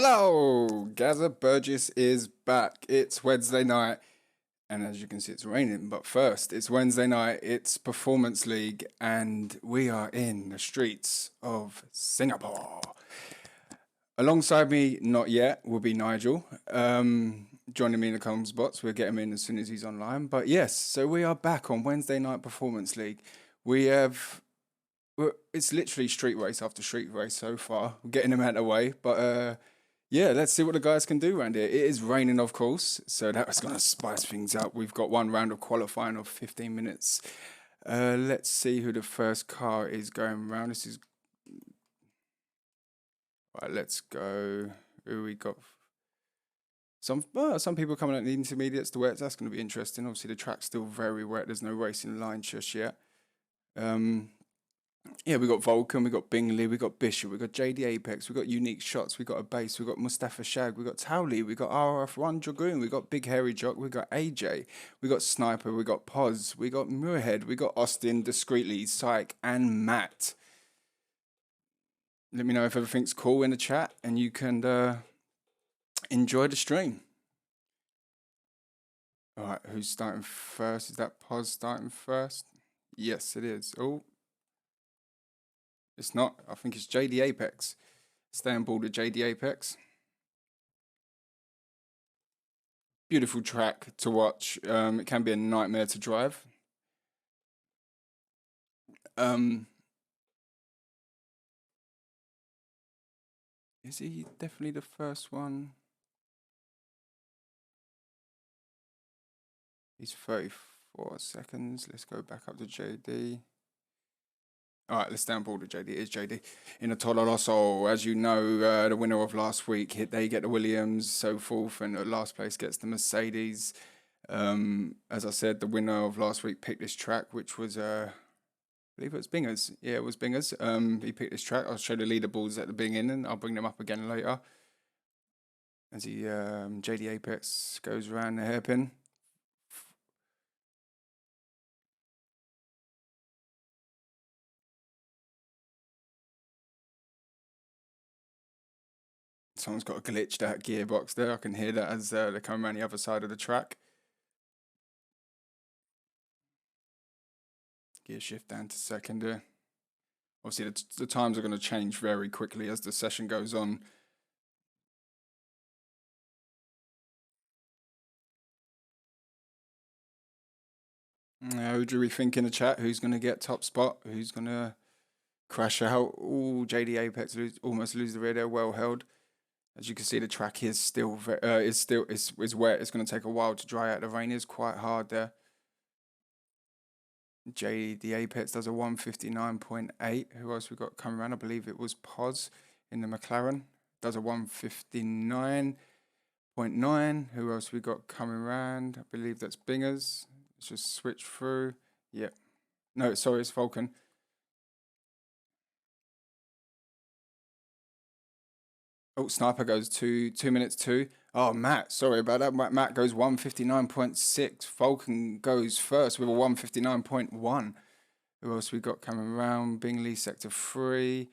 Hello, Gaza Burgess is back. It's Wednesday night, and as you can see, it's raining. But first, it's Wednesday night, it's Performance League, and we are in the streets of Singapore. Alongside me, not yet, will be Nigel. Joining me in the comms box. We'll get him in as soon as he's online. But yes, so we are back on Wednesday night Performance League. We have it's literally street race after street race so far. We're getting them out of the way, but yeah, let's see what the guys can do around here. It is raining, of course, so that's going to spice things up. We've got one round of qualifying of 15 minutes. Let's see who the first car is going round. This is right. Let's go. Who we got? Some people coming out in the intermediates, the wets. That's going to be interesting. Obviously, the track's still very wet. There's no racing line just yet. Yeah, we got Vulcan, we got Bingley, we got Bishop, we got JD Apex, we got Unique Shots, we got Abase, we got Mustafa Shag, we got Towley, we got RF1 Dragoon, we got Big Hairy Jock, we got AJ, we got Sniper, we got Poz, we got Muirhead, we got Austin, Discreetly, Psych, and Matt. Let me know if everything's cool in the chat and you can enjoy the stream. Alright, who's starting first? Is that Poz starting first? Yes, it is. Oh. It's not. I think it's JD Apex. Stay on board with JD Apex. Beautiful track to watch. It can be a nightmare to drive. Is he definitely the first one? He's 34 seconds. Let's go back up to JD. All right, let's stay on board with JD. It is JD in a Tololoso. As you know, the winner of last week, they get the Williams, so forth, and the last place gets the Mercedes. As I said, the winner of last week picked this track, which was, I believe it was Bingers. Yeah, it was Bingers. He picked this track. I'll show the leaderboards at the beginning, and I'll bring them up again later. As he, JD Apex goes around the hairpin. Someone's got a glitched out gearbox there. I can hear that as they come around the other side of the track. Gear shift down to second there. Obviously, the times are going to change very quickly as the session goes on. Who do we think in the chat? Who's going to get top spot? Who's going to crash out? Oh, JD Apex almost lose the rear there. Well held. As you can see, the track is still is wet. It's going to take a while to dry out. The rain is quite hard there. JD Apex does a 159.8. Who else we got coming around? I believe it was Poz in the McLaren. Does a 159.9. Who else we got coming around? I believe that's Bingers. Let's just switch through. Yep. No, sorry, it's Vulcan. Oh, Sniper goes 2 minutes 2. Oh, Matt, sorry about that. Matt goes 159.6. Vulcan goes first with a 159.1. Who else we got coming around? Bingley, sector 3.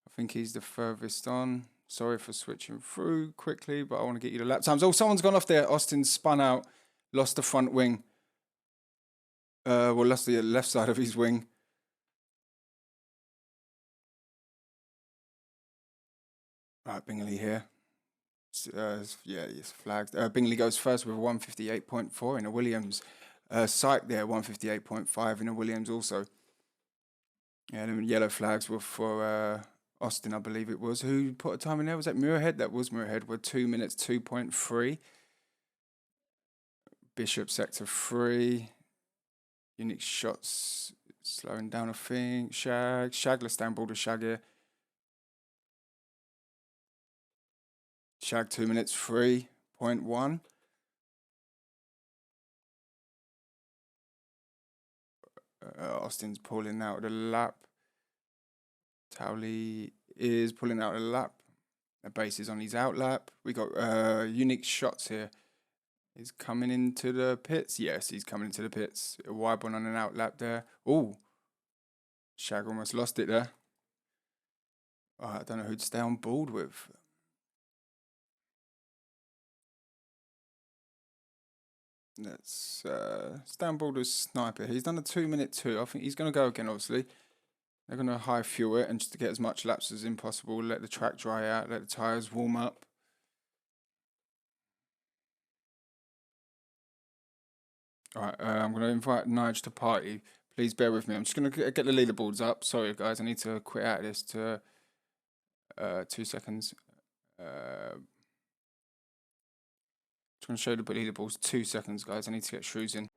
I think he's the furthest on. Sorry for switching through quickly, but I want to get you the lap times. Oh, someone's gone off there. Austin spun out, lost the front wing. Well, lost the left side of his wing. Right, Bingley here. Yeah, he's flagged. Bingley goes first with a 158.4 in a Williams. Psych there, 158.5 in a Williams also. Yeah, the yellow flags were for Austin, I believe it was. Who put a time in there? Was that Muirhead? That was Muirhead with 2 minutes 2.3. Bishop sector 3. Unique Shots slowing down, I think. Shagless down border Shag here. Shag 2 minutes 3.1. Austin's pulling out of the lap. Towley is pulling out of the lap. The base is on his out lap. We got Unique Shots here. He's coming into the pits. Yes, he's coming into the pits. A wide one on an out lap there. Oh, Shag almost lost it there. I don't know who to stay on board with. Let's stand Boulder's sniper. He's done a 2-minute 2. I think he's going to go again, obviously. They're going to high fuel it and just to get as much laps as impossible. Let the track dry out. Let the tyres warm up. Alright, I'm going to invite Nige to party. Please bear with me. I'm just going to get the leaderboards up. Sorry, guys. I need to quit out of this to 2 seconds. Just going to show the leaderboards. 2 seconds, guys. I need to get Shrews in.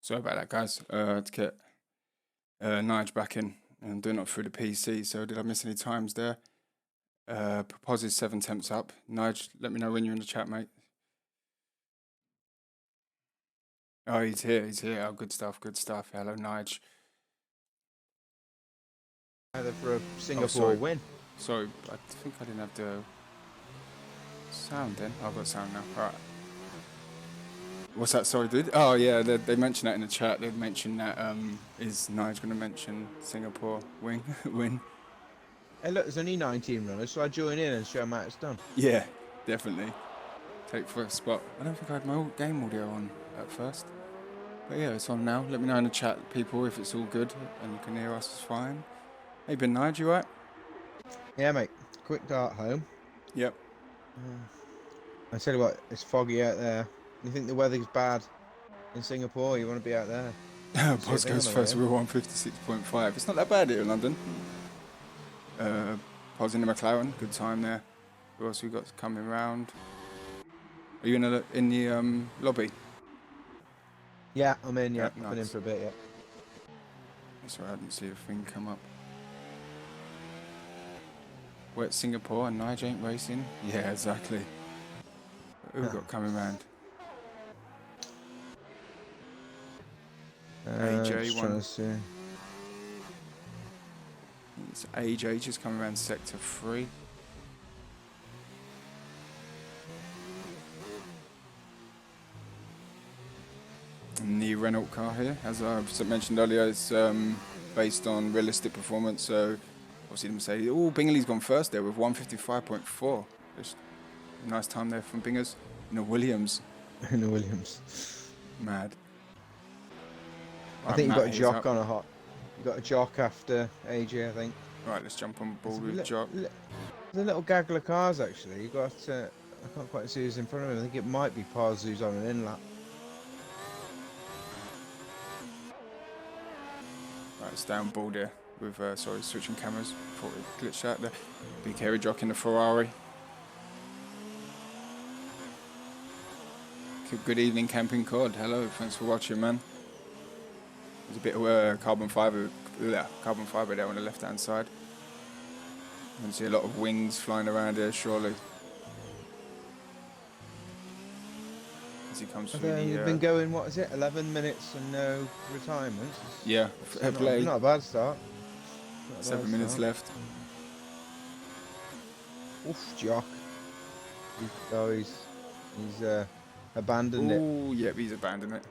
Sorry about that, guys. To get Nige back in and doing it through the PC. So did I miss any times there? Propose is 7 temps up. Nige, let me know when you're in the chat, mate. Oh, he's here. He's here. Oh, good stuff. Good stuff. Hello, Nige. Either for a Singapore win. Sorry, I think I didn't have the sound then. I've got sound now. All right. What's that? Sorry, dude. Oh yeah, they mentioned that in the chat. They mentioned that is Nige going to mention Singapore win? Hey, look, there's only 19 runners, so I join in and show them how it's done. Yeah, definitely. Take first spot. I don't think I had my game audio on at first, but yeah, it's on now. Let me know in the chat, people, if it's all good and you can hear us fine. Hey, Ben Nige, you right? Yeah, mate. Quick dart home. Yep. I tell you what, it's foggy out there. You think the weather's bad in Singapore? You want to be out there? Boss goes first. We're 156.5. It's not that bad here in London. Pos in the McLaren. Good time there. Who else we got coming round? Are you in the lobby? Yeah, I'm in. Yeah, nice. I've been in for a bit. Yeah. That's right. I didn't see the thing come up. Wet Singapore and Nige ain't racing. Yeah, exactly. Who got coming round? AJ one. It's AJ just coming around sector 3. And the Renault car here, as I mentioned earlier, is based on realistic performance. So obviously the Mercedes. Oh, Bingley's gone first there with 155.4. Just a nice time there from Bingers. In a Williams. In a Williams. Mad. I think you've got a Jock on a hot. You've got a Jock after AJ, I think. Right, let's jump on board with Jock. There's a little gaggle of cars actually. You got. I can't quite see who's in front of him. I think it might be Paz who's on an in-lap. Right, it's down board here with switching cameras. Thought it glitched out there. Big hairy Jock in the Ferrari. Good evening, Camping Cod. Hello, thanks for watching, man. There's a bit of carbon fibre there on the left-hand side. You can see a lot of wings flying around here, surely. As he comes through You've been going, what is it, 11 minutes and no retirements? Yeah, not a bad start. 7 minutes left. Oof, Jock. He's abandoned it. Oh, yep, he's abandoned it.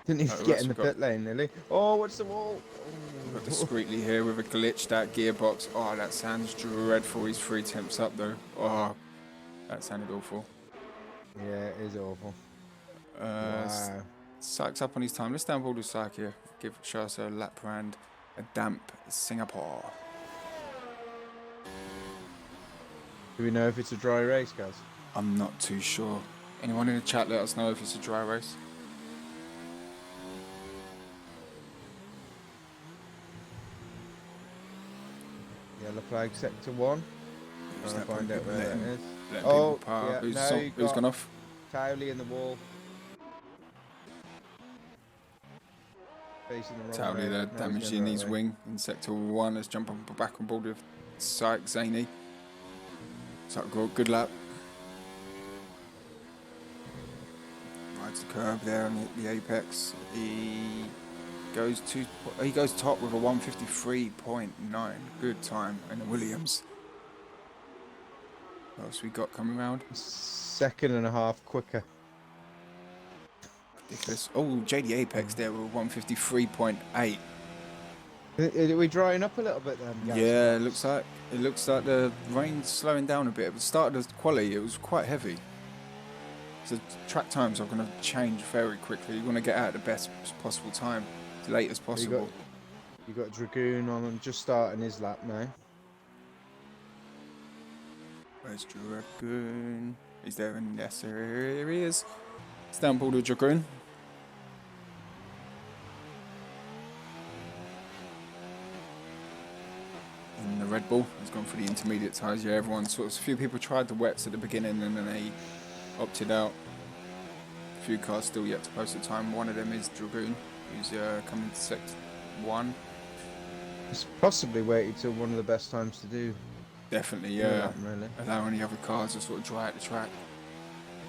Didn't even get in the pit lane, nearly. Oh, what's the wall? We've got discreetly here with a glitched out gearbox. Oh, that sounds dreadful. He's 3 temps up, though. Oh, that sounded awful. Yeah, it is awful. Wow. Sykes up on his time. Let's downboard with Syke here. Show us a lap around a damp Singapore. Do we know if it's a dry race, guys? I'm not too sure. Anyone in the chat, let us know if it's a dry race. Yellow flag sector 1. Trying to find out where that is. Yeah, who's gone off? Towley in the wall. Facing the wrong way. Towley there, damaging his wing in sector 1. Let's jump back on board with Syke Zaney. So good lap. Gets the curb there on the apex. He goes top with a 153.9. Good time. And the Williams. What else we got coming round? 2.5 quicker. Ridiculous. Oh, JD Apex there with 153.8. Are we drying up a little bit then, guys? Yeah, it looks like the rain's slowing down a bit. At the start of the quali, it was quite heavy. So track times are going to change very quickly. You want to get out at the best possible time, as late as possible. You got Dragoon on and just starting his lap now. Where's Dragoon? Is there in yes, here he is. It's down board with Dragoon. And the Red Bull has gone for the intermediate tyres. Yeah, a few people tried the wets at the beginning and then they opted out. A few cars still yet to post a time. One of them is Dragoon, who's coming to Sect 1. It's possibly waited till one of the best times to do. Definitely, yeah. Really. Allowing the other cars to sort of dry out the track.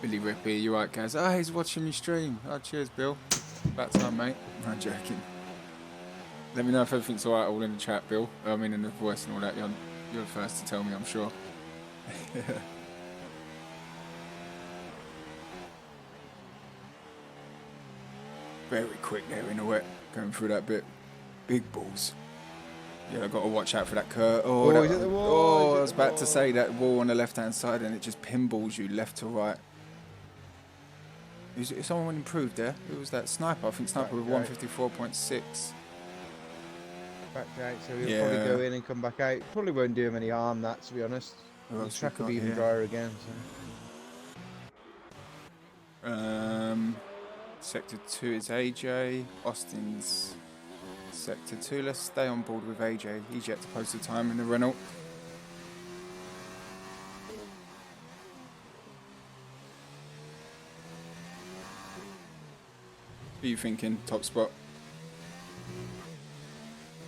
Billy Rippy, you right, guys? Oh, he's watching me stream. Oh, cheers, Bill. About time, mate. I'm joking. Let me know if everything's alright all in the chat, Bill. I mean, in the voice and all that. You're the first to tell me, I'm sure. Very quick there in the wet, going through that bit. Big balls. Yeah, I've got to watch out for that curve. He's at the wall. I was about to say that wall on the left-hand side and it just pinballs you left to right. Is someone improved there? Who was that? Sniper. I think Sniper with 154.6. Back out, so he'll probably go in and come back out. Probably won't do him any harm, that, to be honest. The track will be even drier again. So. Sector 2 is AJ. Austin's Sector 2. Let's stay on board with AJ. He's yet to post the time in the Renault. Who are you thinking? Top spot?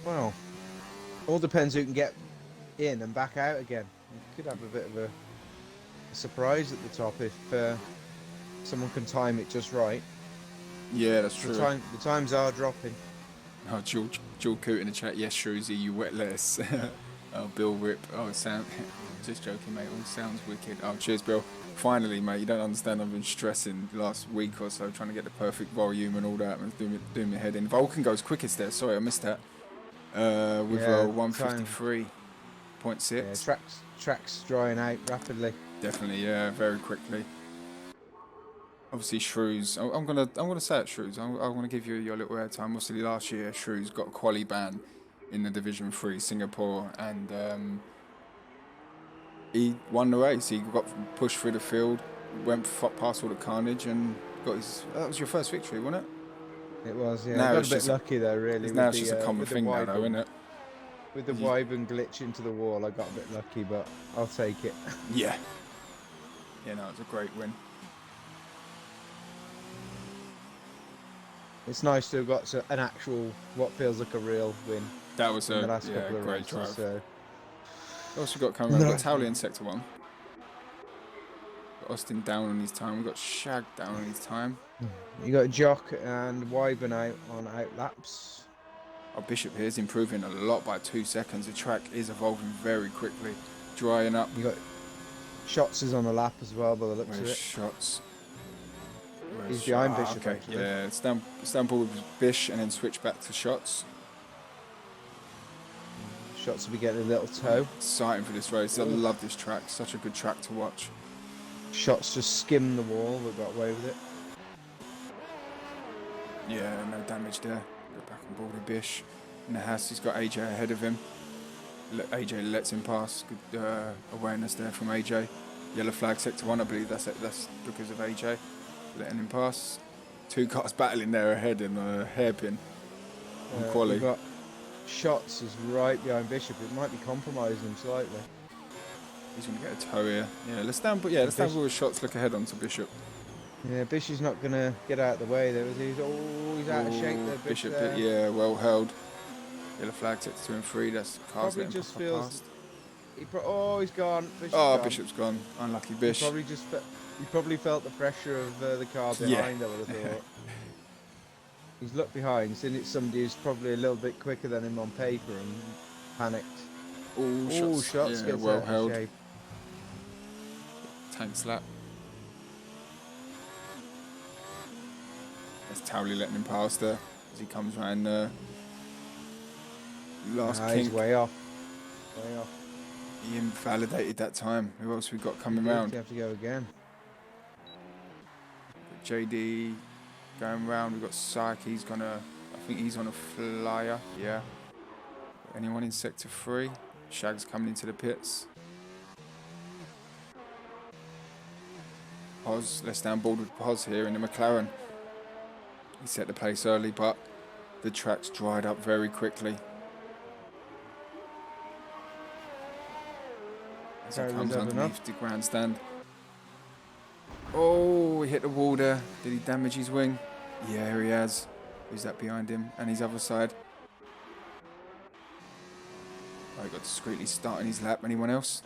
Well, all depends who can get in and back out again. You could have a bit of a surprise at the top if someone can time it just right. Yeah, that's true. The times are dropping. Oh, Jewel Coot in the chat. Yes, Shrewsy, you wet lettuce. Oh, Bill Rip. Oh, just joking, mate. All sounds wicked. Oh, cheers, Bill. Finally, mate. You don't understand. I've been stressing the last week or so, trying to get the perfect volume and all that, and doing my head in. Vulcan goes quickest there. Sorry, I missed that. With 153.6. Yeah, tracks drying out rapidly. Definitely, yeah, very quickly. Obviously, Shrews. I'm gonna say it, Shrews. I'm gonna give you your little airtime. Obviously, last year Shrews got a quali ban in the Division 3 Singapore, and he won the race. He got pushed through the field, went past all the carnage, and got his. That was your first victory, wasn't it? It was, yeah. Now I got a bit lucky though, really. Now it's just a common thing now, though, isn't it? With the Wyvern glitch into the wall, I got a bit lucky, but I'll take it. Yeah. Yeah, no, it's a great win. It's nice to have got an actual, what feels like a real win. That was in the last couple of great races, drive. So. What else we got coming? We've got Towley in Sector 1. Got Austin down on his time. We've got Shag down on his time. You got Jock and Wyvern out on outlaps. Our Bishop here is improving a lot by 2 seconds. The track is evolving very quickly. Drying up. You got Shots is on the lap as well by the looks of it. Shots? He's behind Bishop. Okay, actually. yeah, it's down ball with Bish and then switch back to Shots. Shots will be getting a little toe. Exciting for this race. I love this track. Such a good track to watch. Shots just skimmed the wall but got away with it. Yeah, no damage there. Go back on board with Bish. In the house, he's got AJ ahead of him. AJ lets him pass. Good awareness there from AJ. Yellow flag Sector 1, I believe that's because of AJ. Letting him pass. 2 cars battling there ahead in a hairpin on quali. We've got Shots is right behind Bishop. It might be compromising him slightly. He's going to get a toe here. Yeah, let's stand with Shots. Look ahead onto Bishop. Yeah, Bishop's not going to get out of the way there. He's out of shape there. Bishop, yeah, well held. Yellow flag Sector 2 and 3. That's cars probably just feels He's gone. Bishop's Oh, gone. Bishop's gone. Unlucky He Bish. probably just he probably felt the pressure of the car Yeah. behind. I would have thought. He's looked behind, seen it's somebody who's probably a little bit quicker than him on paper, and panicked. All Oh, shots. shots Yeah, gets well out of held. shape. Tank slap. There's Towley letting him pass there as he comes round last He's kink. way off. Way off. He invalidated that time. Who else we got coming He did. round? You have to go again. JD going round. We've got Syke. He's gonna. I think he's on a flyer. Yeah. Anyone in sector 3? Shag's coming into the pits. Pos, let's down board with Pos here in the McLaren. He set the pace early, but the track's dried up very quickly. As he comes underneath the grandstand. Oh, he hit the wall there. Did he damage his wing? Yeah, he has. Who's that behind him? And his other side. Oh, he got discreetly starting his lap. Anyone else?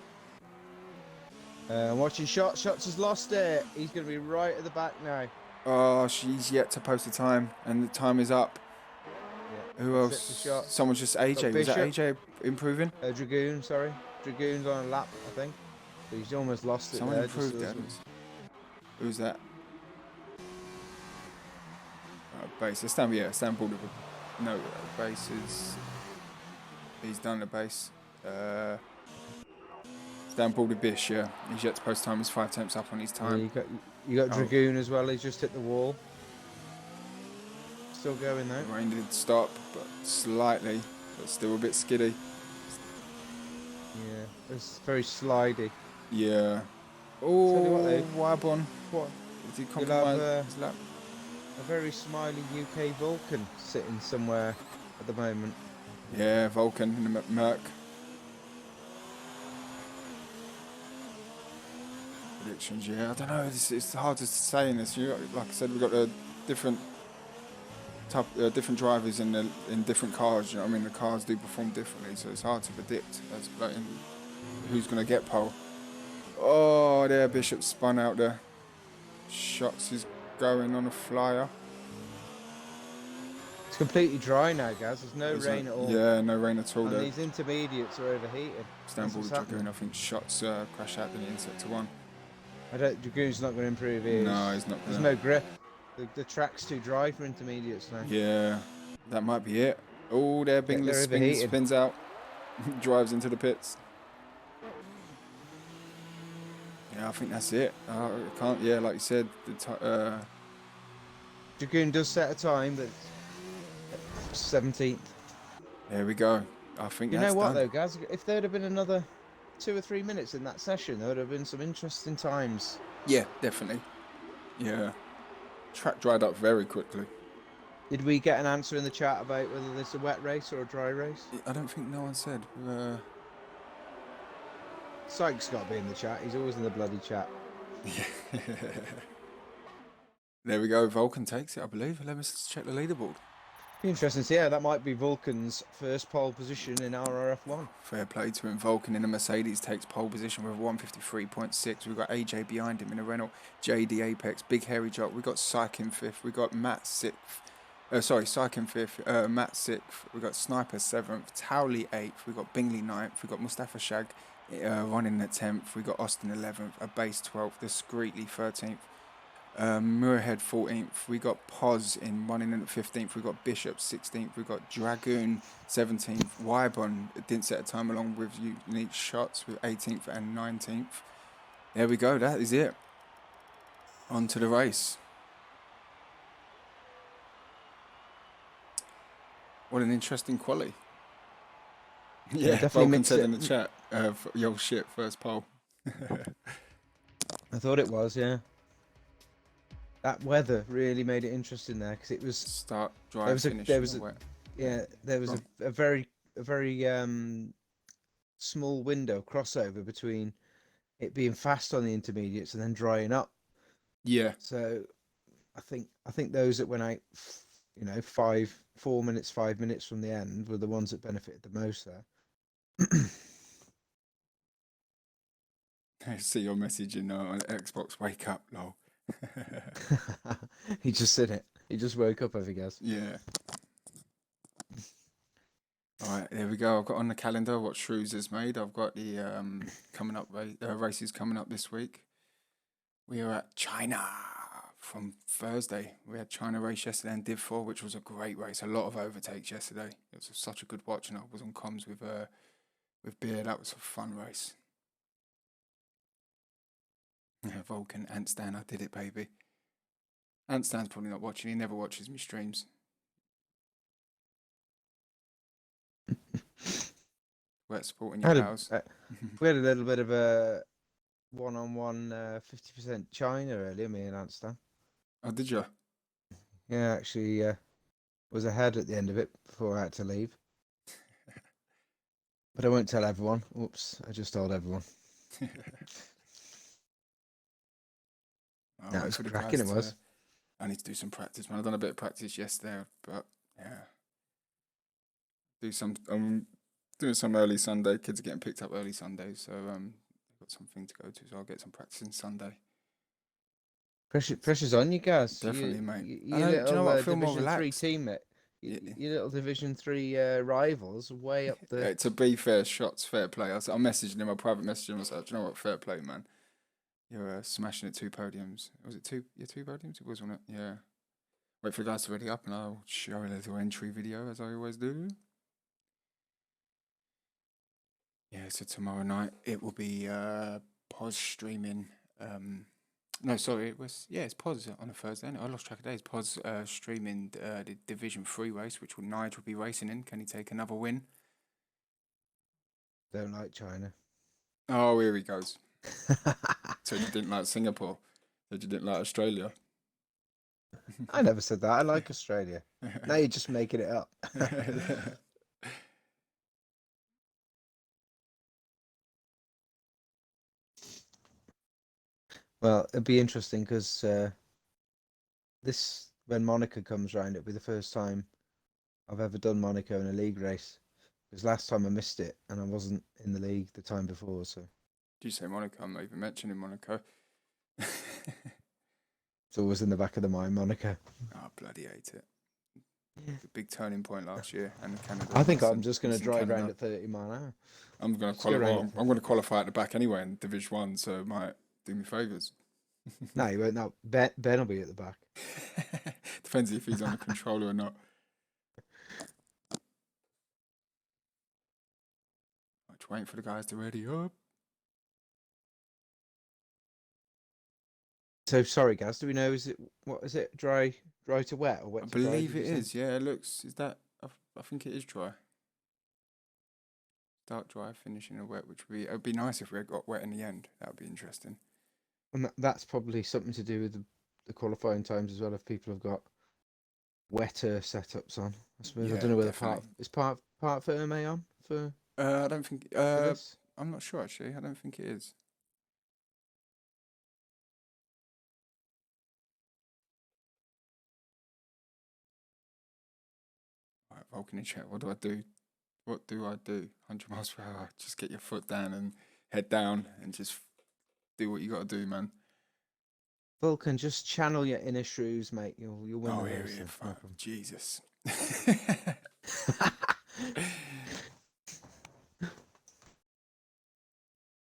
Watching Shots. Shots has lost it. He's going to be right at the back now. Oh, she's yet to post the time, and the time is up. Yeah, Who else? Someone just AJ. Was that AJ improving? Dragoon, sorry. Dragoon's on a lap, I think. But he's almost lost it. Someone there. improved that. Who's that? Base. Stand board. No, base is. He's done the base. Stand board with Bish, yeah. He's yet to post time. He's 5 temps up on his time. Yeah, you got Dragoon as well. He's just hit the wall. Still going though. The rain did stop, but slightly, but still a bit skiddy. Yeah, it's very slidey. Yeah. Oh, Wabon. What? Did he compromise his lap? A very smiley UK Vulcan sitting somewhere at the moment. Yeah, Vulcan in the Merc. Predictions, yeah. I don't know. It's hard to say in this. Like I said, we've got a different different drivers in different cars. You know what I mean? The cars do perform differently, so it's hard to predict who's going to get pole. Oh, there, Bishop spun out there. Shots is going on a flyer. It's completely dry now, guys. There's no rain at all. Yeah, no rain at all. And there. these intermediates are overheating. Stanbul Dragoon, I think shots crash out in sector 1. Dragoon's not going to improve here. No, he's not. There's no grip. The track's too dry for intermediates now. Yeah, that might be it. Oh, there, Bingley spins out, drives into the pits. Yeah, I think that's it. Can't. Yeah, like you said, Dragoon does set a time, but 17th. There we go. I think you that's know what done. though, guys? If there'd have been another 2 or 3 minutes in that session, there would have been some interesting times. Yeah, definitely. Yeah, track dried up very quickly. Did we get an answer in the chat about whether this is a wet race or a dry race? I don't think no one said. Syke's got to be in the chat. He's always in the bloody chat. There we go. Vulcan takes it, I believe. Let me check the leaderboard. Be interesting to see. Yeah, that might be Vulcan's first pole position in RRF1. Fair play to him. Vulcan in a Mercedes takes pole position with 153.6. We've got AJ behind him in a Renault. JD Apex, Big Hairy Jock. We've got Syke in 5th. We've got Matt 6th. Syke in 5th. Matt 6th. We've got Sniper 7th. Towley 8th. We've got Bingley 9th. We've got Mustafa Shag running at 10th. We've got Austin 11th. A base 12th. Discreetly 13th. Muirhead 14th, we got Pos in running in at 15th, we got Bishop 16th, we got Dragoon 17th, Wybon didn't set a time along with Unique Shots with 18th and 19th. There we go, that is it. On to the race. What an interesting quali. Yeah, Vulcan said in the chat, yo shit, first pole. I thought it was, yeah. That weather really made it interesting there because it was start, drive, finish. There was a very small window crossover between it being fast on the intermediates and then drying up. Yeah. So I think those that went out, 4 minutes, 5 minutes from the end were the ones that benefited the most there. I see your message on Xbox. Wake up, lol. He just said it. He just woke up, I guess. Yeah. All right, there we go. I've got on the calendar what Shrews has made. I've got the coming up races coming up this week. We are at China from Thursday. We had China race yesterday and Div 4, which was a great race. A lot of overtakes yesterday. It was such a good watch, and I was on comms with Beer. That was a fun race. Yeah, Vulcan, Antstan, I did it, baby. Antstan's probably not watching. He never watches me streams. Wet supporting your pals. We had a little bit of a one-on-one 50% China earlier, me and Anstan. Oh, did you? Yeah, actually was ahead at the end of it before I had to leave. But I won't tell everyone. Oops, I just told everyone. That was cracking, it was. I need to do some practice, man. I've done a bit of practice yesterday, but yeah. Doing some early Sunday. Kids are getting picked up early Sunday, so I've got something to go to, so I'll get some practice on Sunday. Pressure's on you guys. Definitely, mate. Your little, do you know what? I feel more Division 3 relaxed. teammate. Your little Division 3 rivals way up there. Yeah, to be fair, shots, fair play. I'm messaging him, I private messaging him. I was like, do you know what? Fair play, man. You're smashing it 2 podiums. Was it 2? Yeah, 2 podiums? It was, wasn't it? Yeah. Wait for the guys to ready up and I'll show a little entry video as I always do. Yeah, so tomorrow night it will be Pos streaming. No, sorry, it's Pos on a Thursday. I lost track of days. Pos streaming the Division 3 race, which Nigel will be racing in. Can he take another win? Don't like China. Oh, here he goes. So you didn't like Singapore? Said you didn't like Australia? I never said that. I like Australia. Now you're just making it up. Well, it'd be interesting because when Monaco comes round, it'll be the first time I've ever done Monaco in a league race. Because last time I missed it and I wasn't in the league the time before. So. Did you say Monaco? I'm not even mentioning Monaco. It's always in the back of the mind, Monaco. Oh, bloody hate it. The big turning point last year, and the Canada. I think I'm just going to drive around at 30 mile an hour. I'm going to qualify. I'm going to qualify at the back anyway in Division 1, so it might do me favours. No, you won't. No, Ben will be at the back. Depends if he's on the controller or not. I'm just waiting for the guys to ready up. So sorry, guys. Do we know? What is it? Dry to wet or wet? I to dry, believe it is. Yeah, it looks. Is that? I think it is dry. Start dry, finishing a wet, which would be nice if we had got wet in the end. That would be interesting. And that's probably something to do with the qualifying times as well. If people have got wetter setups on, I suppose. Yeah, I don't know whether definitely. part Performace on for. I don't think. I'm not sure actually. I don't think it is. Right, Vulcan in chat. What do I do? What do I do? 100 miles per hour. Just get your foot down and head down and just do what you got to do, man. Vulcan, just channel your inner shrews, mate. You'll win the race. No Jesus.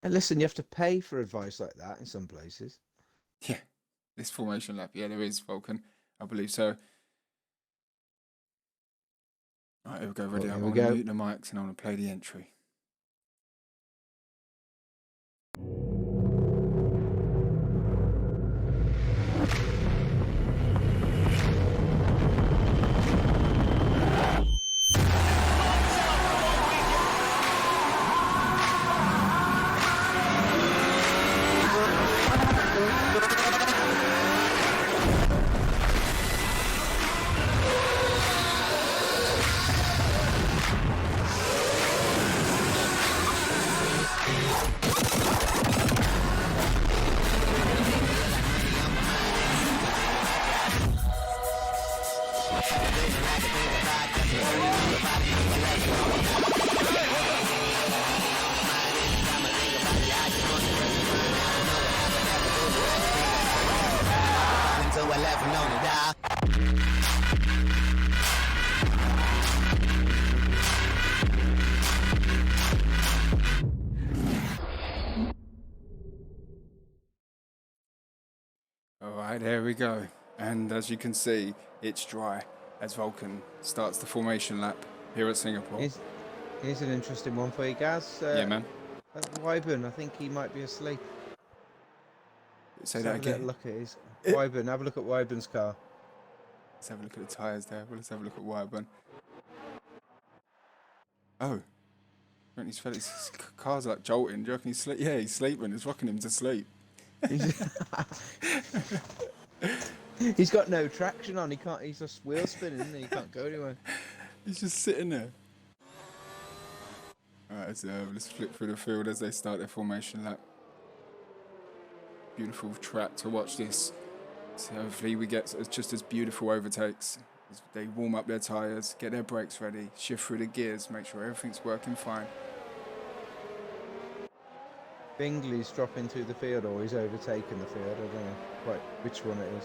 And listen, you have to pay for advice like that in some places. Yeah, this formation lap. Yeah, there is, Vulcan. I believe so. All right, here we go. Ready up. I'm going to mute the mics and I'm going to play the entry. All right, here we go. And as you can see, it's dry as Vulcan starts the formation lap here at Singapore. Here's an interesting one for you, Gaz. Yeah, man. Wyburn, I think he might be asleep. Say Let's that have a little again. look at his Wyburn. Have a look at Wyburn's car. Let's have a look at the tyres there. Well, let's have a look at Wyburn. Oh. His car's like jolting. Do you reckon he's sleeping? Yeah, he's sleeping. It's rocking him to sleep. He's got no traction on. He can't. He's just wheel spinning. Isn't he? He can't go anywhere. He's just sitting there. Alright, so let's flip through the field as they start their formation lap. Beautiful track to watch this. So hopefully we get just as beautiful overtakes as they warm up their tyres, get their brakes ready, shift through the gears, make sure everything's working fine. Bingley's dropping through the field, or he's overtaken the field. I don't know quite which one it is.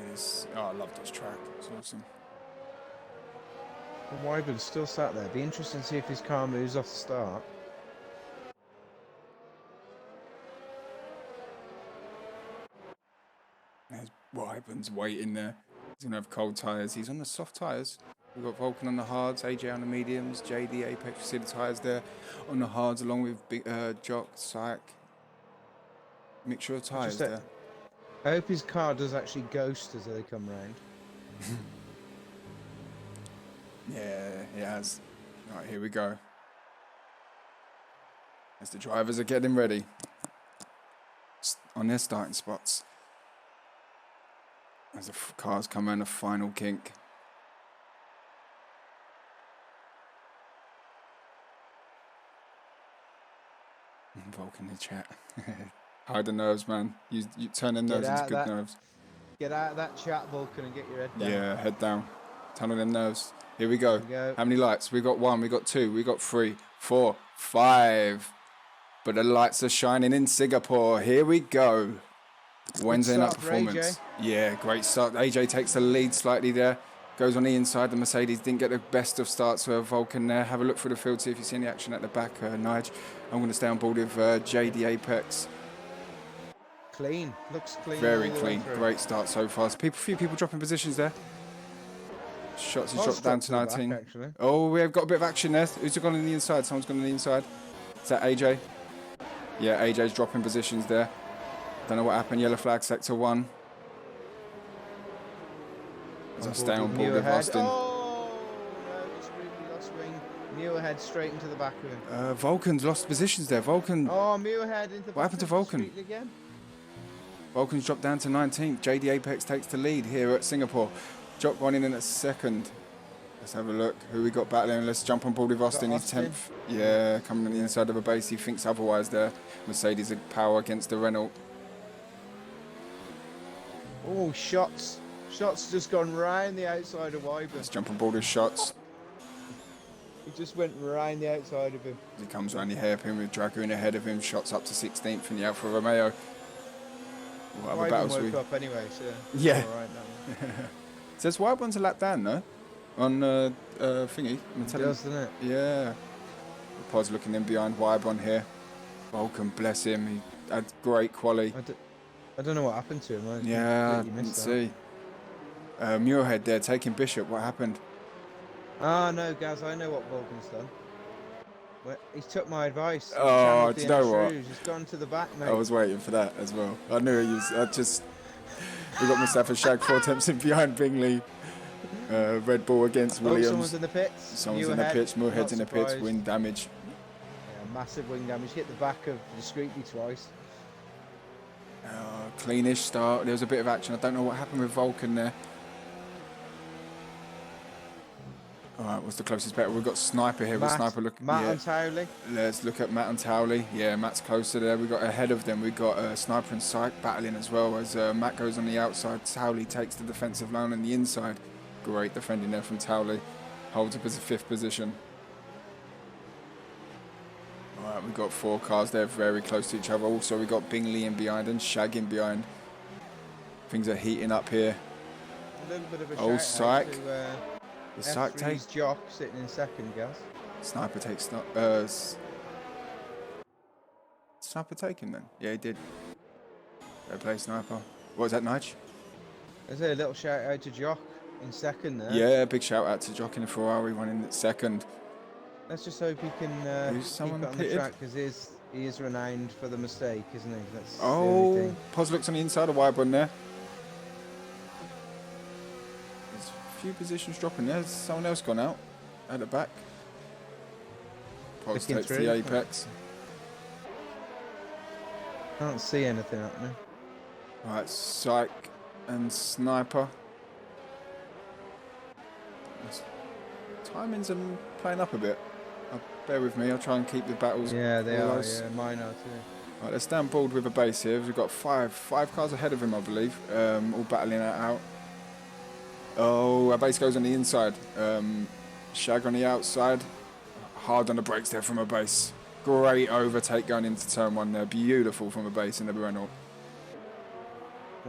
It is. Oh, I love this track. It's awesome. Well, Wyburn's still sat there. Be interesting to see if his car moves off the start. There's Wyburn's waiting there. He's going to have cold tyres. He's on the soft tyres. We've got Vulcan on the hards, AJ on the mediums, JD, Apex. You see the tyres there on the hards along with big, Jock, Psych. Mixture of tyres there. I hope his car does actually ghost as they come round. Yeah, he has. Right, here we go. As the drivers are getting ready on their starting spots. As the cars come around the final kink. Vulcan in the chat. Hide the nerves, man. You turn them nerves into good nerves. Get out of that chat, Vulcan, and get your head down. Yeah, head down. Tunnel them nerves. Here we go. How many lights? We got 1, we got 2, we got 3, 4, 5. But the lights are shining in Singapore. Here we go. Wednesday night performance. Yeah, great start. AJ takes the lead slightly there. Goes on the inside. The Mercedes didn't get the best of starts for Vulcan there. Have a look through the field, see if you see any action at the back, Nige. I'm going to stay on board with JD Apex. Clean. Looks clean. Very clean. Great start so far. Few people dropping positions there. Shots has dropped down to 19. Back, oh, we have got a bit of action there. Who's gone on the inside? Someone's gone on the inside. Is that AJ? Yeah, AJ's dropping positions there. Don't know what happened. Yellow flag, sector 1. As I stay on board with Austin. Oh, no, just really lost wing. Muirhead straight into the back of him. Vulcan's lost positions there. Vulcan. Oh, Muirhead into the What happened to Vulcan? Again? Vulcan's dropped down to 19th. JD Apex takes the lead here at Singapore. Jock running in at 2nd. Let's have a look who we got battling. Let's jump on board with Austin. He's 10th. Yeah, coming on the inside of a base. He thinks otherwise there. Mercedes had power against the Renault. Oh, shots. Shots just gone round the outside of Wyburn. Let's jump on board with Shots. He just went round the outside of him. He comes around the hairpin with Dragoon ahead of him. Shots up to 16th in the Alfa Romeo. What other battles woke up anyway, so yeah. All right, now. Says Wyburn's a lap down, no? On thingy. It does, doesn't it? Yeah. Pod's looking in behind Wyburn here. Vulcan, bless him. He had great quality. I don't know what happened to him. I didn't see. Muirhead there taking Bishop. What happened? Ah, no, Gaz, I know what Vulcan's done. Well, he's took my advice. Oh, do you know what? He's gone to the back, mate. I was waiting for that as well. I knew he was. We got Mustafa Shag 4 attempts in behind Bingley. Red Bull against Williams. Someone's in the pits. Someone's in the pits. Muirhead's in the pits. Wind damage. Yeah, massive wing damage. Hit the back of discreetly twice. Cleanish start. There was a bit of action. I don't know what happened with Vulcan there. Alright, what's the closest battle? We've got Sniper here. Matt and Towley. Let's look at Matt and Towley. Yeah, Matt's closer there. We've got ahead of them. We've got Sniper and Psych battling as well. As Matt goes on the outside, Towley takes the defensive line on the inside. Great defending there from Towley. Holds up as a 5th position. Alright, we've got 4 cars there very close to each other. Also, we've got Bingley in behind and Shag in behind. Things are heating up here. A little bit of a Psych. the Psych takes Jock sitting in 2nd, Gaz. Sniper takes Sniper taken then? Yeah, he did. Fair play, Sniper. What was that, Nige? There's a little shout out to Jock in second there. Yeah, big shout out to Jock in the Ferrari, running at second. Let's just hope he can Who's keep someone it on pitted? the track, because he is renowned for the mistake, isn't he? That's the only Oh, thing. Pos looks on the inside of Wyburn there. There's a few positions dropping there. There's someone else gone out at the back. Pos Looking takes through. the apex. Can't see anything happening. Right, Psych and Sniper. Timings are playing up a bit. Bear with me, I'll try and keep the battles. Yeah, they are. close. Yeah, mine are too. Right, let's stand board with a base here. We've got five cars ahead of him, I believe, all battling that out. Oh, our base goes on the inside. Shag on the outside. Hard on the brakes there from a base. Great overtake going into turn one there. Beautiful from a base in the Renault.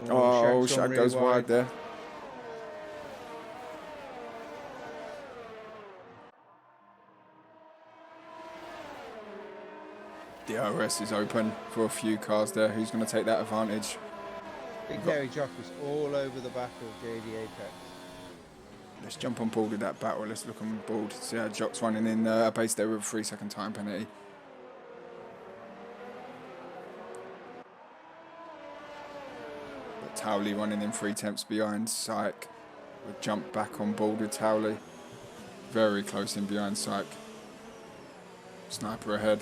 Oh, Shag's gone Shag really goes wide there. DRS is open for a few cars there. Who's going to take that advantage? Big Hairy Jock was all over the back of JD Apex. Let's jump on board with that battle. Let's look on board. See how Jock's running in a base there with a 3-second time penalty. Got Towley running in 3 temps behind. Syke will jump back on board with Towley. Very close in behind Syke. Sniper ahead.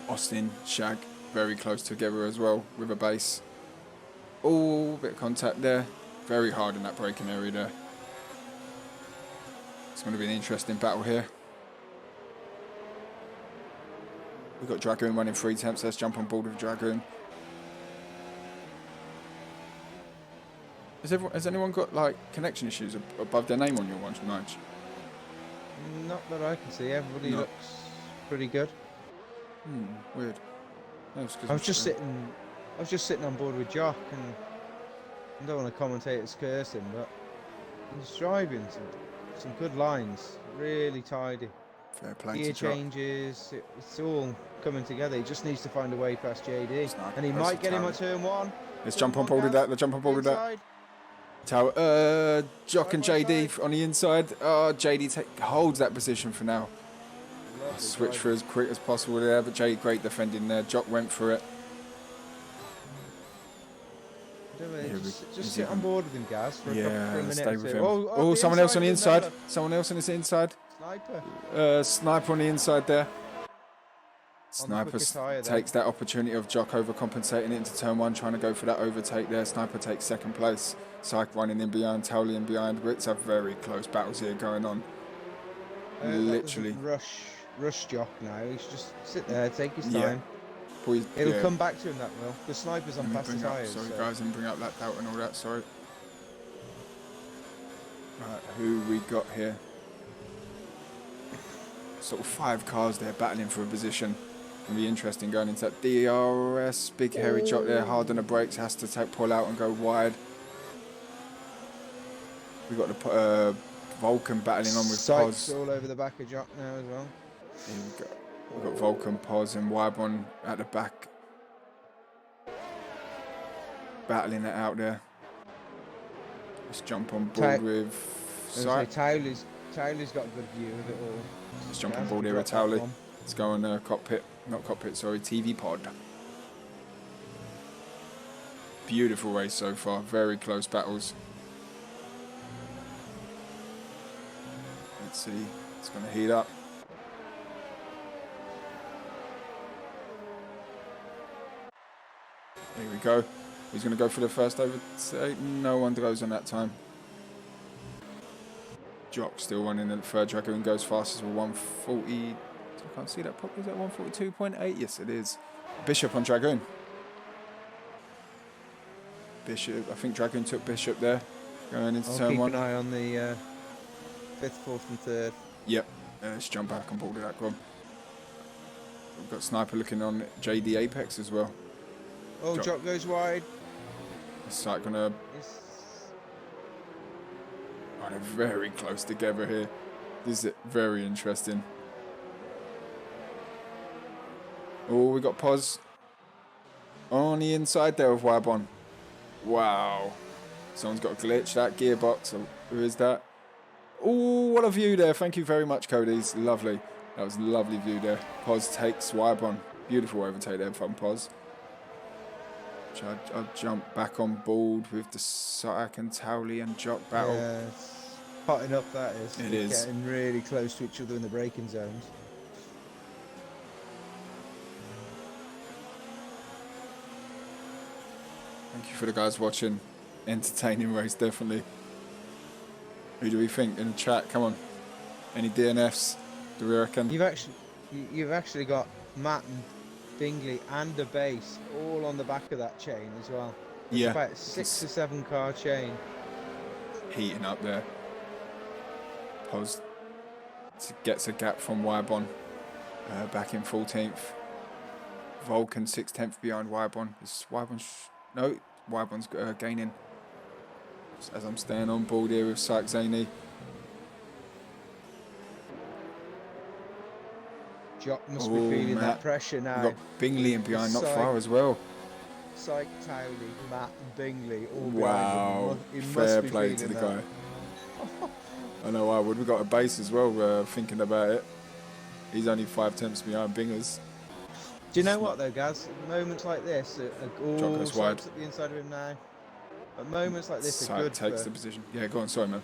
Austin, Shag, very close together as well with a base. Oh, bit of contact there. Very hard in that braking area there. It's going to be an interesting battle here. We've got Dragoon running 3 temps. Let's jump on board with Dragoon. Has anyone got like connection issues above their name on your one, Nige? Not that I can see. Everybody No. looks pretty good. Weird. No, it's 'cause I was I'm just sure. sitting on board with Jock, and I don't want to commentate as cursing, but he's driving some good lines, really tidy. Fair play Gear to Jock. changes, it's all coming together. He just needs to find a way past JD, Sniper and he close might to get him Towley. on turn one. Let's Turn jump on one, board with guys. that. Let's jump on board with that. Inside. Jock and Side by JD side. on the inside. Oh, JD holds that position for now. Lovely Switch driving. for as quick as possible there, but JD great defending there. Jock went for it. Don't worry, Here just is sit he on board with him, guys, for a minute stay or with two. him. Oh, the Someone else on the with inside. Miller. Someone else on this inside. Sniper. Sniper on the inside there. On the Sniper quicker tyre there. takes that opportunity of Jock overcompensating it into turn one, trying to go for that overtake there. Sniper takes second place. Syke running in behind, Towley in behind. It's a very close battles here going on. Literally. That was a rush Jock now. He should just sit there, take his Yeah. time. Boys, It'll yeah. come back to him, that will. The Sniper's on Let me past the bring up, tyres. sorry So. guys, and bring up that doubt and all that, sorry. Right, who we got here? Sort of 5 cars there battling for a position. Gonna be interesting going into that DRS. Big hairy Jock there, hard on the brakes, has to pull out and go wide. We got the Vulcan battling on with Sykes Pos. all over the back of Jock now as well. Here we go. We've got Vulcan, Pos, and Wybon at the back. Battling it out there. Let's jump on board with Syke. Towley's got a good view of it all. Let's jump on Guys, board here with drop that Towley. one. Let's go on TV pod. Beautiful race so far. Very close battles. Let's see. It's going to heat up. Here we go. He's going to go for the first overtake. No one goes on that time. Jock still running in the third. Dragoon goes fastest with 140. I can't see that properly. Is that 142.8? Yes, it is. Bishop on Dragoon. Bishop. I think Dragoon took Bishop there. Going into I'll turn keep one. an eye on the 5th, 4th and 3rd. Yep. Let's jump back on board with that one. We've got Sniper looking on JD Apex as well. Oh, Jock goes wide. Syke gonna. Oh, they're very close together here. This is very interesting. Oh, we got Pos on the inside there of Wabon. Wow. Someone's got a glitch. That gearbox. Who is that? Oh, what a view there. Thank you very much, Cody. It's lovely. That was a lovely view there. Pos takes Wabon. Beautiful overtake there from Pos. I'll jump back on board with the Sack and Towley and Jock battle. Yeah, it's hotting up, that is. It They're is. getting really close to each other in the braking zones. Thank you for the guys watching. Entertaining race, definitely. Who do we think in the chat? Come on. Any DNFs? Do we reckon? You've actually got Matt and Bingley and a base all on the back of that chain as well. It's about a 6 or 7 car chain. Heating up there. Pos gets a gap from Wybon. Back in 14th. Vulcan 6/10 behind Wybon. Is Wybon's... No, Wybon's gaining. As I'm staying on board here with Syke Zaney. Jock must be feeling that pressure now. We've got Bingley in behind, not far as well. Syke, Towley, Matt and Bingley all wow, behind him. fair play to the guy. I know I would. We've got a base as well, thinking about it. He's only 5/10 behind Bingers. Do you know what though, Gaz? Moments like this are wide at the inside of him now. But moments like this Syke are good. Takes the position. Yeah, go on, sorry man.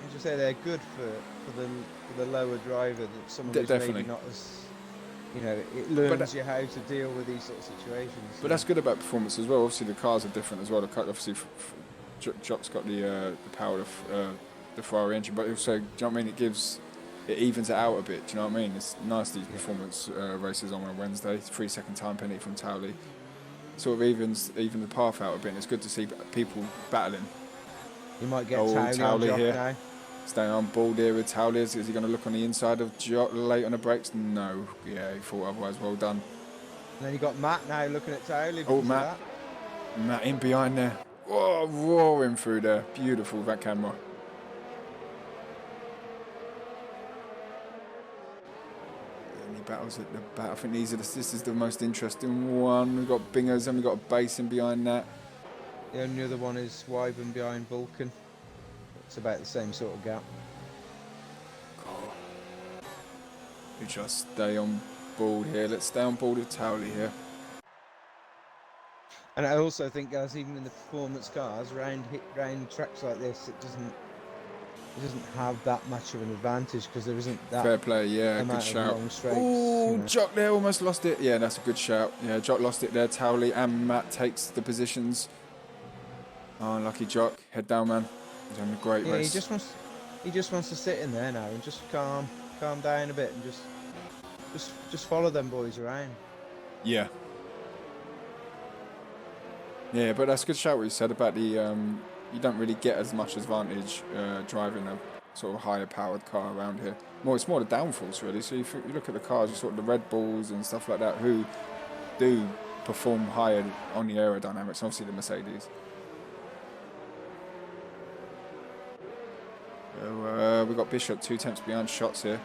As you say, they're good for the lower driver, that someone who's maybe not as, you know, it learns you how to deal with these sort of situations. But that's good about Performance as well. Obviously the cars are different as well. Obviously Jock's got the power of the Ferrari engine, but also, do you know what I mean? It evens it out a bit. Do you know what I mean? It's nice these Performance races on a Wednesday. 3-second time penalty from Towley. Sort of evens the path out a bit. And it's good to see people battling. You might get Towley here. Now. Staying on board here with Towley. Is he going to look on the inside of Jock late on the brakes? No. Yeah, he thought otherwise. Well done. And then you got Matt now looking at Towley. Oh, Matt. Matt in behind there. Whoa, roaring through there. Beautiful, that camera. Any battles at the back? I think this is the most interesting one. We've got Bingers and we've got a base in behind that. The only other one is Wyvern behind Vulcan. It's about the same sort of gap. We just stay on board here. Let's stay on board with Towley here. And I also think, guys, even in the Performance cars, round tracks like this, it doesn't have that much of an advantage because there isn't that fair play. Yeah, good shout. Oh, Jock there almost lost it. Yeah, that's a good shout. Yeah, Jock lost it there. Towley and Matt takes the positions. Oh, lucky Jock. Head down, man. He's having a great race. He just wants to sit in there now and just calm down a bit and just follow them boys around. Yeah. Yeah, but that's a good shout what you said about the you don't really get as much advantage driving a sort of higher powered car around here. It's more the downforce really. So you look at the cars, you sort of the Red Bulls and stuff like that who do perform higher on the aerodynamics. Obviously the Mercedes. So we've got Bishop 2/10 behind Shots here.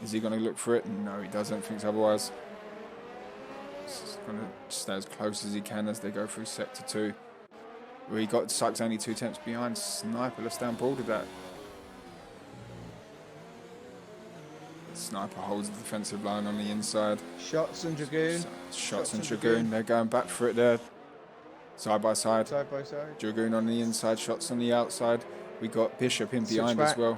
Is he going to look for it? No, he doesn't. Thinks otherwise. He's going to stay as close as he can as they go through sector 2. We got Syke's only 2/10 behind Sniper. Let's stay on board with that. Sniper holds the defensive line on the inside. Shots and Dragoon. Shots and Dragoon. They're going back for it there. Side by side. Side by side. Dragoon on the inside. Shots on the outside. We got Bishop in behind as well.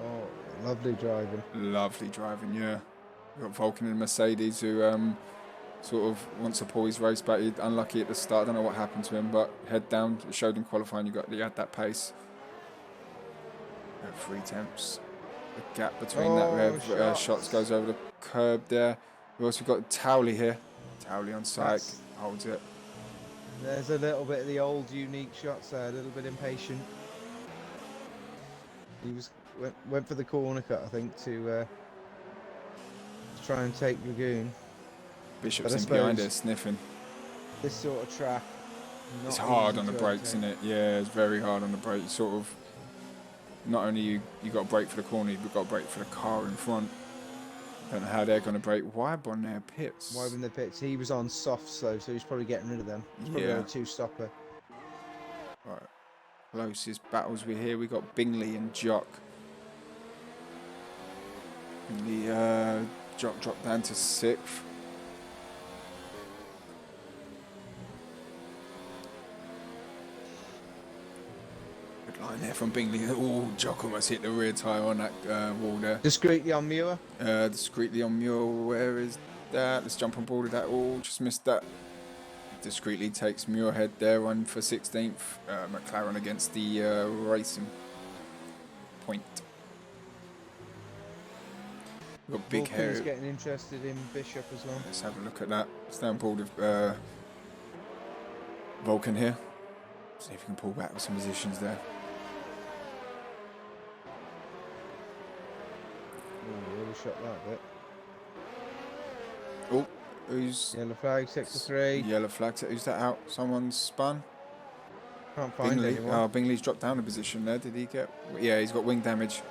Oh, lovely driving. Lovely driving, yeah. We got Vulcan and Mercedes who sort of wants to pull his race back. He's unlucky at the start. I don't know what happened to him, but head down. It showed in qualifying. You had that pace. 3/10. The gap between that shots goes over the curb there. We've also got Towley here. Towley on Syke. Holds it. There's a little bit of the old unique shots there, a little bit impatient. He went for the corner cut, I think, to try and take Dragoon. Bishop's in behind it, sniffing. This sort of track, It's Not hard easy on the to brakes, overtake. isn't it? Yeah, it's very hard on the brakes. Sort of, not only you got to brake for the corner, you've got to brake for the car in front. Don't know how they're going to brake. Wide on their pits. Why in the pits? He was on soft slow, so he's probably getting rid of them. He's probably Yeah. got a two-stopper. Right. Closest battles we hear. We got Bingley and Jock. Bingley, Jock dropped down to 6th. Good line there from Bingley. Oh, Jock almost hit the rear tyre on that wall there. Discreetly on Muir. Discreetly on Mule. Where is that? Let's jump on board of that. Oh, just missed that. Discreetly takes Muirhead there on for 16th. McLaren against the Racing Point. We've got big hair. He's getting interested in Bishop as well. Let's have a look at that. Stay on board with Vulcan here. See if we can pull back with some positions there. Oh, really shot that bit. Oh, who's... Yellow flag, sector 3. Yellow flag. Who's that out? Someone's spun? Can't find Bingley. anyone. Oh, Bingley's dropped down a position there. Did he get... Yeah, he's got wing damage.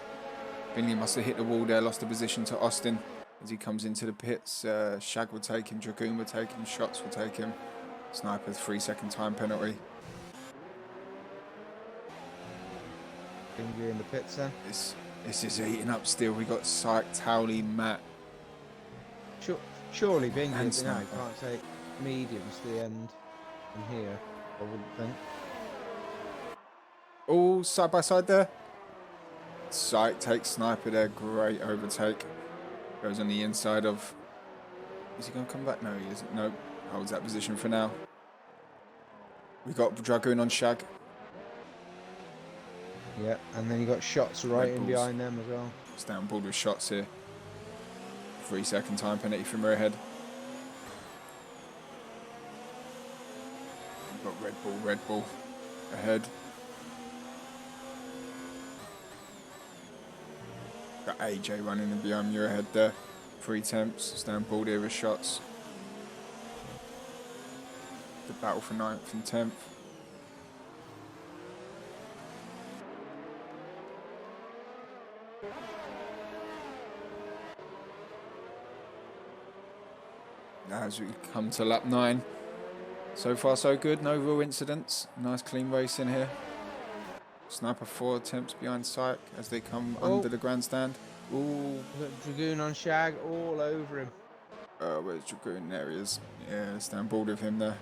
Bingley must have hit the wall there, lost the position to Austin as he comes into the pits. Shag will take him, Dragoon will take him, Shots will take him. Sniper 3-second time penalty. Bingley in the pits then. This is eating up still. We got Syke, Towley, Matt. Surely Bingley And at the night Sniper. can't take mediums to the end from here, I wouldn't think. Oh, side by side there. Syke takes Sniper there. Great overtake. Goes on the inside of... Is he going to come back? No, he isn't. No. Holds that position for now. We got Dragoon on Shag. Yeah, and then you got Shots right Red in Bulls. behind them as well. Stay on board with Shots here. 3-second time penalty from her ahead. We've got Red Bull ahead. Got AJ running in behind your head there. 3 temps. Stay on board here with Shots. The battle for 9th and 10th. As we come to lap 9. So far so good, no real incidents. Nice clean race in here. Sniper 4 attempts behind Syke as they come under the grandstand. Ooh. We've got Dragoon on Shag all over him. Where's Dragoon? There he is. Yeah, stay on board with him there.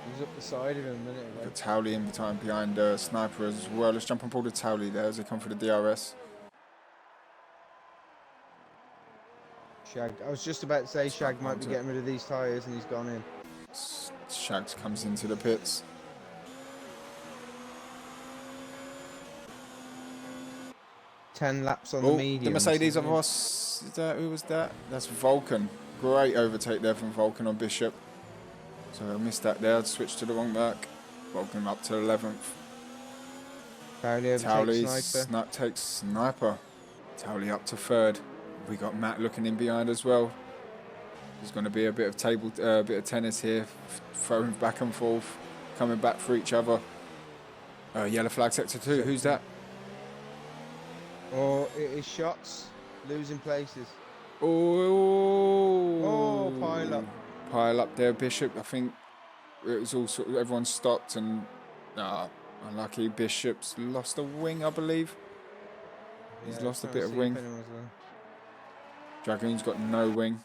He was up the side of him a minute ago. Got Towley in time behind Sniper as well. Let's jump on board with Towley there as they come for the DRS. Shag. I was just about to say Shag might be getting rid of these tyres and he's gone in. Shags comes into the pits. Ten laps on the medium. The Mercedes of us. Who was that? That's Vulcan. Great overtake there from Vulcan on Bishop. So I missed that there. I'd switched to the wrong back. Vulcan up to 11th. Towley takes Sniper. Towley up to 3rd. We got Matt looking in behind as well. There's going to be a bit of bit of tennis here, throwing back and forth, coming back for each other. Yellow flag sector 2. Who's that? Oh, it is Shots. Losing places. Oh, pile up. Pile up there, Bishop. I think it was all sort of, everyone stopped and unlucky. Bishop's lost a wing, I believe. He's lost a bit of wing. Dragoon's got no wing.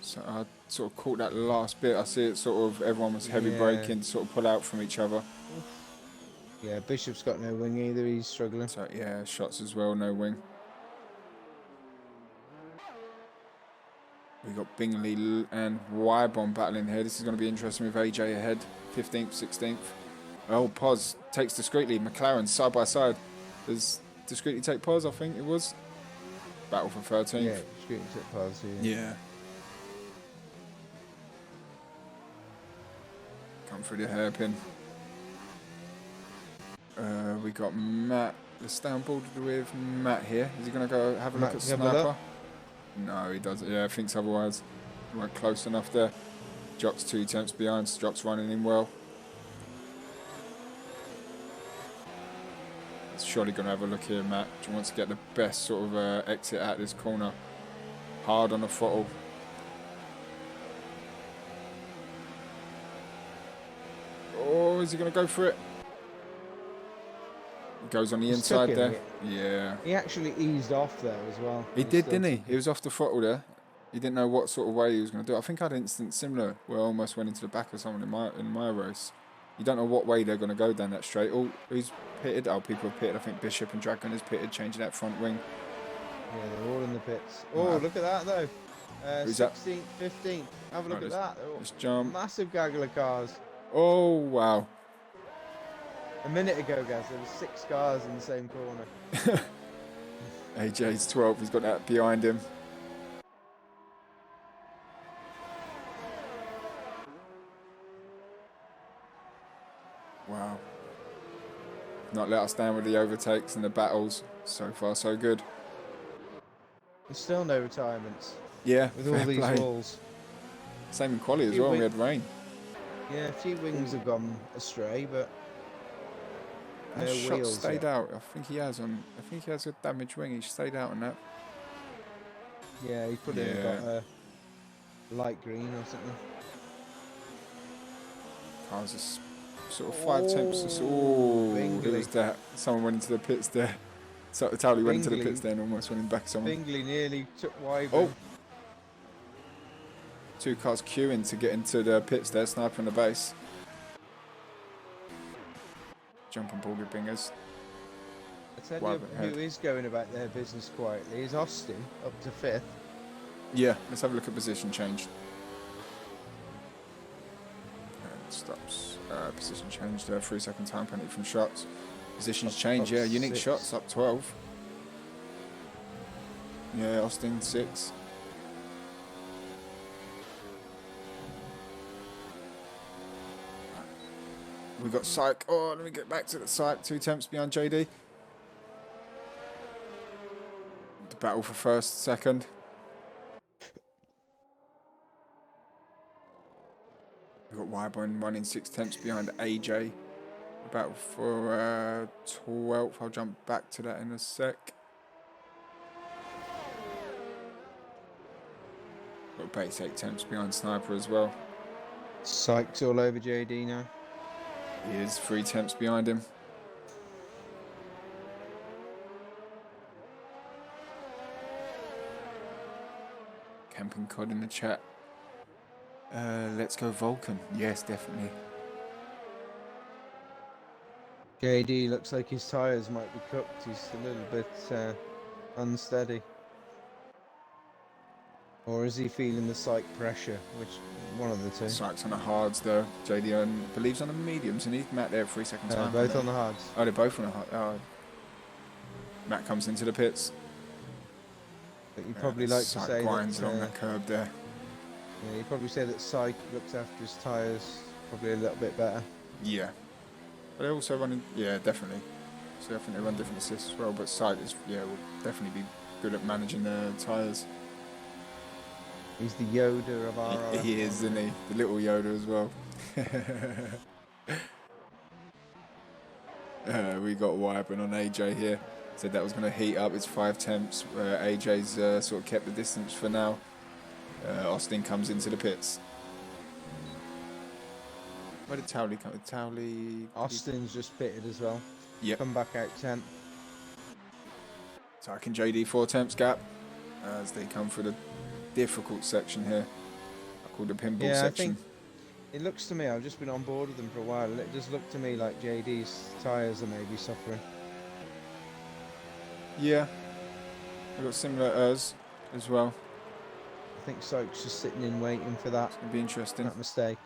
So I sort of caught that last bit. I see it sort of, everyone was heavy braking to sort of pull out from each other. Yeah, Bishop's got no wing either, he's struggling. So yeah, Shots as well, no wing. We got Bingley and Wybon battling here. This is going to be interesting with AJ ahead. 15th, 16th. Oh, Pos takes Discreetly. McLaren side by side. Does Discreetly take Pos? I think it was. Battle for 13th. Yeah, Discreetly took Pos, Yeah. Come through the hairpin. We got Matt. Let's stay on board with Matt here. Is he going to go have a look at Sniper? No, he doesn't. Yeah, thinks otherwise. We weren't close enough there. Jock's 2 tenths behind. Jock's running in well. It's surely going to have a look here, Matt. Do you want to get the best sort of exit out of this corner? Hard on the throttle. Oh, is he going to go for it? He goes on the inside there. Yeah. He actually eased off there as well. He did, didn't he? He was off the throttle there. He didn't know what sort of way he was going to do it. I think I had an instance similar where I almost went into the back of someone in my race. You don't know what way they're going to go down that straight. Oh, who's pitted? Oh, people have pitted. I think Bishop and Dragon has pitted, changing that front wing. Yeah, they're all in the pits. Oh, look at that though. Who's 16th, 15th. Have a look at that. Let's jump. Massive gaggle of cars. Oh, wow. A minute ago, guys, there were 6 cars in the same corner. AJ's 12. He's got that behind him. Wow. Not let us down with the overtakes and the battles. So far, so good. There's still no retirements. Yeah, with all these walls. Same in quali as well. We had rain. Yeah, a few wings have gone astray, but no shot wheels stayed out. I think he has a damaged wing. He stayed out on that. Yeah, he could have got a light green or something. Cars are sort of 5 tenths. Oh, who was that? Someone went into the pits there. So Towley went into the pits there and almost went back someone. Bingley nearly took Wyvern. Oh. 2 cars queuing to get into the pits there. Sniper on the base. Jump and pull your bingers. I tell you who is going about their business quietly is Austin, up to 5th. Yeah, let's have a look at position change. And stops. Position change there. 3-second time penalty from shots. Positions change, yeah. Unique 6. Shots up 12. Yeah, Austin 6. We got Psych. Oh, let me get back to the Psych. 2 tenths behind JD. The battle for first, second. We've got Wyburn running 6 tenths behind AJ. Battle for 12th. I'll jump back to that in a sec. Got base 8 tenths behind Sniper as well. Sykes all over JD now. He is 3 tenths behind him. Camping Cod in the chat. Let's go Vulcan. Yes, definitely. JD looks like his tyres might be cooked. He's a little bit unsteady. Or is he feeling the psych pressure? Which, one of the two. Psych's on the hards though. JD believes on the mediums, and he's Matt there 3-second time. Both on the hards. Oh, they're both on the hards. Oh. Matt comes into the pits. But you probably like to say that along that curb there. Yeah, you probably say that Psych looks after his tyres probably a little bit better. Yeah. But they're also running, yeah, definitely. So I think they run different assists as well, but Psych is, yeah, will definitely be good at managing their tyres. He's the Yoda of our... He is, isn't he? The little Yoda as well. We got Wyburn on AJ here. Said that was going to heat up. It's 5 tenths. AJ's sort of kept the distance for now. Austin comes into the pits. Where did Towley come? Austin's just pitted as well. Yep. Come back out 10th. Taking JD 4 tenths gap as they come through the difficult section here. I call the pinball section. I think it looks to me, I've just been on board with them for a while, it just looked to me like JD's tyres are maybe suffering. Yeah. I've got similar as well. I think Soak's just sitting in waiting for that. It's going to be interesting. That mistake.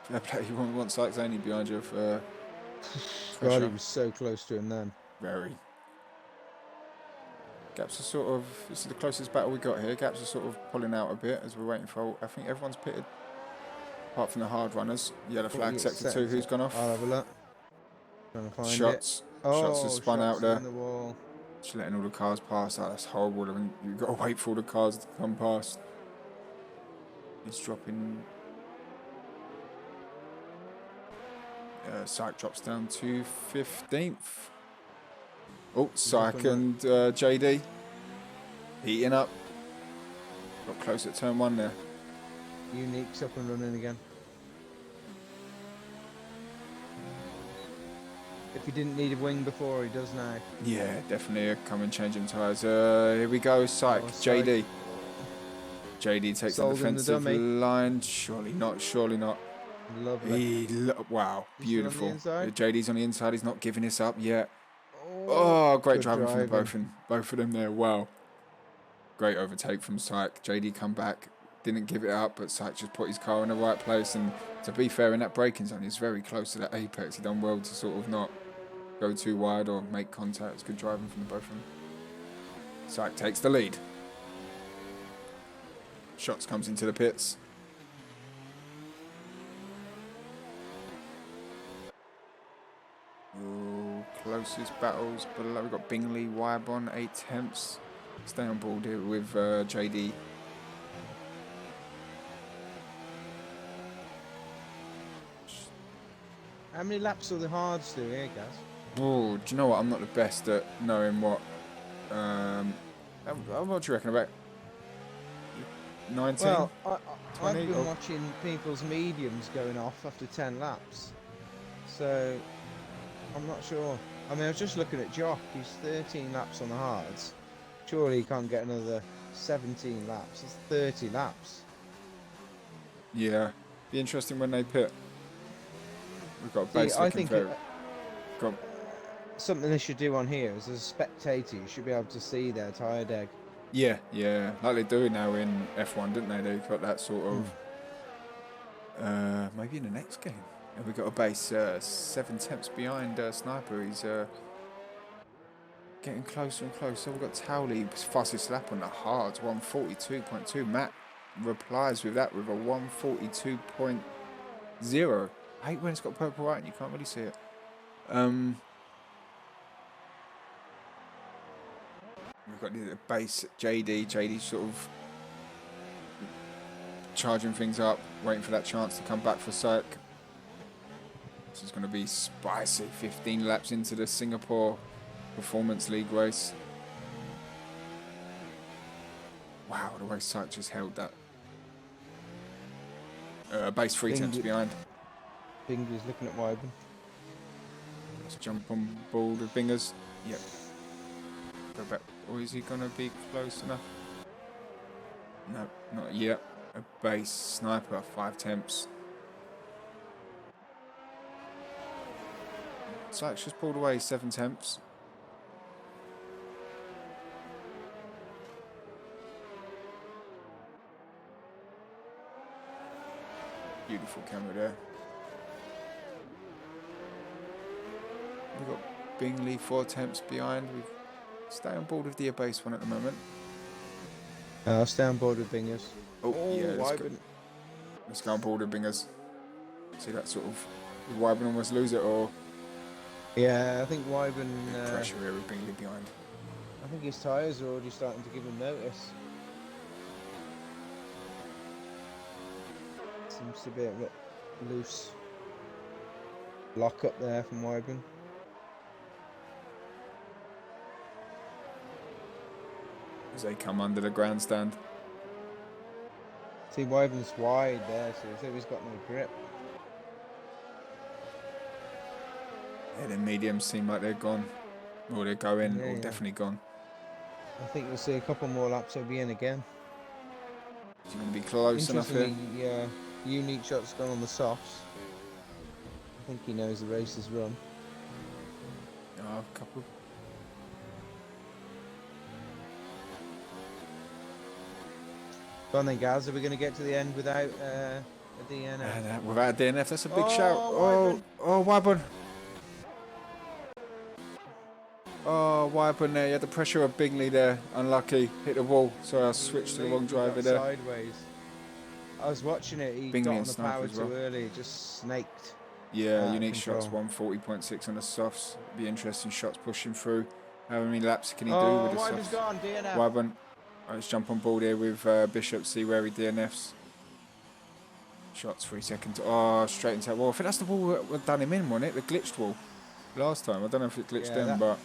Fair play. You want Sykes only behind you for... God, he was so close to him then. Very. Gaps are sort of... This is the closest battle we got here. Gaps are sort of pulling out a bit as we're waiting for... I think everyone's pitted. Apart from the hard runners. Yellow flag, sector 2. Who's gone off? I'll have a look. Trying to find Shots. it. Shots have spun out there. The wall. Just letting all the cars pass. Oh, that's horrible. I mean, you've got to wait for all the cars to come past. He's dropping. Syke drops down to 15th. Oh, Syke and JD heating up. Got close at turn 1 there. Unique's up and running again. If he didn't need a wing before, he does now. Yeah, definitely come and change them tyres. Here we go, Syke, JD. JD takes the defensive line. Surely not, surely not. Lovely. Wow, beautiful. JD's on the inside. He's not giving this up yet. Oh, great driving from both of them there. Wow. Great overtake from Syke. JD come back. Didn't give it up, but Syke just put his car in the right place. And to be fair, in that braking zone, he's very close to that apex. He done well to sort of not go too wide or make contact. It's good driving from the both of them. Syke takes the lead. Shots comes into the pits. Ooh, closest battles below. We've got Bingley, Wybon, 8 temps. Stay on board here with JD. How many laps will the hards do here, Gaz? Oh, do you know what? I'm not the best at knowing what. What do you reckon about 19? Well, I've been watching people's mediums going off after 10 laps, so I'm not sure. I mean, I was just looking at Jock. He's 13 laps on the hards. Surely he can't get another 17 laps. It's 30 laps. Yeah, be interesting when they pit. We've got a base. I think something they should do on here is, as a spectator, you should be able to see their tyre deg. Yeah, like they do now in F1, didn't they? They've got that sort of. Maybe in the next game. And we've got a base 7 temps behind Sniper. He's getting closer and closer. We've got Towley, fastest lap on the hards, 142.2. Matt replies with that with a 142.0. I hate when it's got purple right and you can't really see it. We've got the base JD sort of charging things up, waiting for that chance to come back for Syke. This is going to be spicy. 15 laps into the Singapore Performance League race. Wow, the way Syke just held that. Base 3 temps behind. Bingley's looking at Wybon. Let's jump on board with Bingers. Yep. Go back. Or is he going to be close enough? No, not yet. A base Sniper, 5 temps. Syke's just pulled away 7 temps. Beautiful camera there. We've got Bingley 4 temps behind. We've stay on board with the base one at the moment. I'll stay on board with Bingers. Yeah, let's go on board with Bingers. See that sort of. Did Wybon almost lose it, or? Yeah, I think Wybon. Pressure here with Bingley behind. I think his tyres are already starting to give him notice. Seems to be a bit loose. Lock up there from Wybon. As they come under the grandstand. See, Wybon's wide there, so as if he's got no grip. Yeah, the mediums seem like they're gone. Or they're going, or definitely gone. I think we'll see a couple more laps, he'll be in again. Is he going to be close enough here? Yeah, Unique shot's gone on the softs. I think he knows the race is run. Oh, a couple. Go on then, Gaz. Are we going to get to the end without a DNF? Without a DNF, that's a big shout. Wybon. Oh, Wybon there. You had the pressure of Bingley there. Unlucky. Hit the wall. Sorry, I switched to the wrong driver there. Sideways. I was watching it. He got on the power too early. Just snaked. Yeah, Unique shots 140.6 on the softs. Be interesting shots pushing through. How many laps can he do with the softs? Gone, DNF. Wybon. Right, let's jump on board here with Bishop, see where he DNFs. Shots 3 seconds. Oh, straight into that wall. I think that's the wall that done him in, wasn't it? The glitched wall last time. I don't know if it glitched Yeah, then, but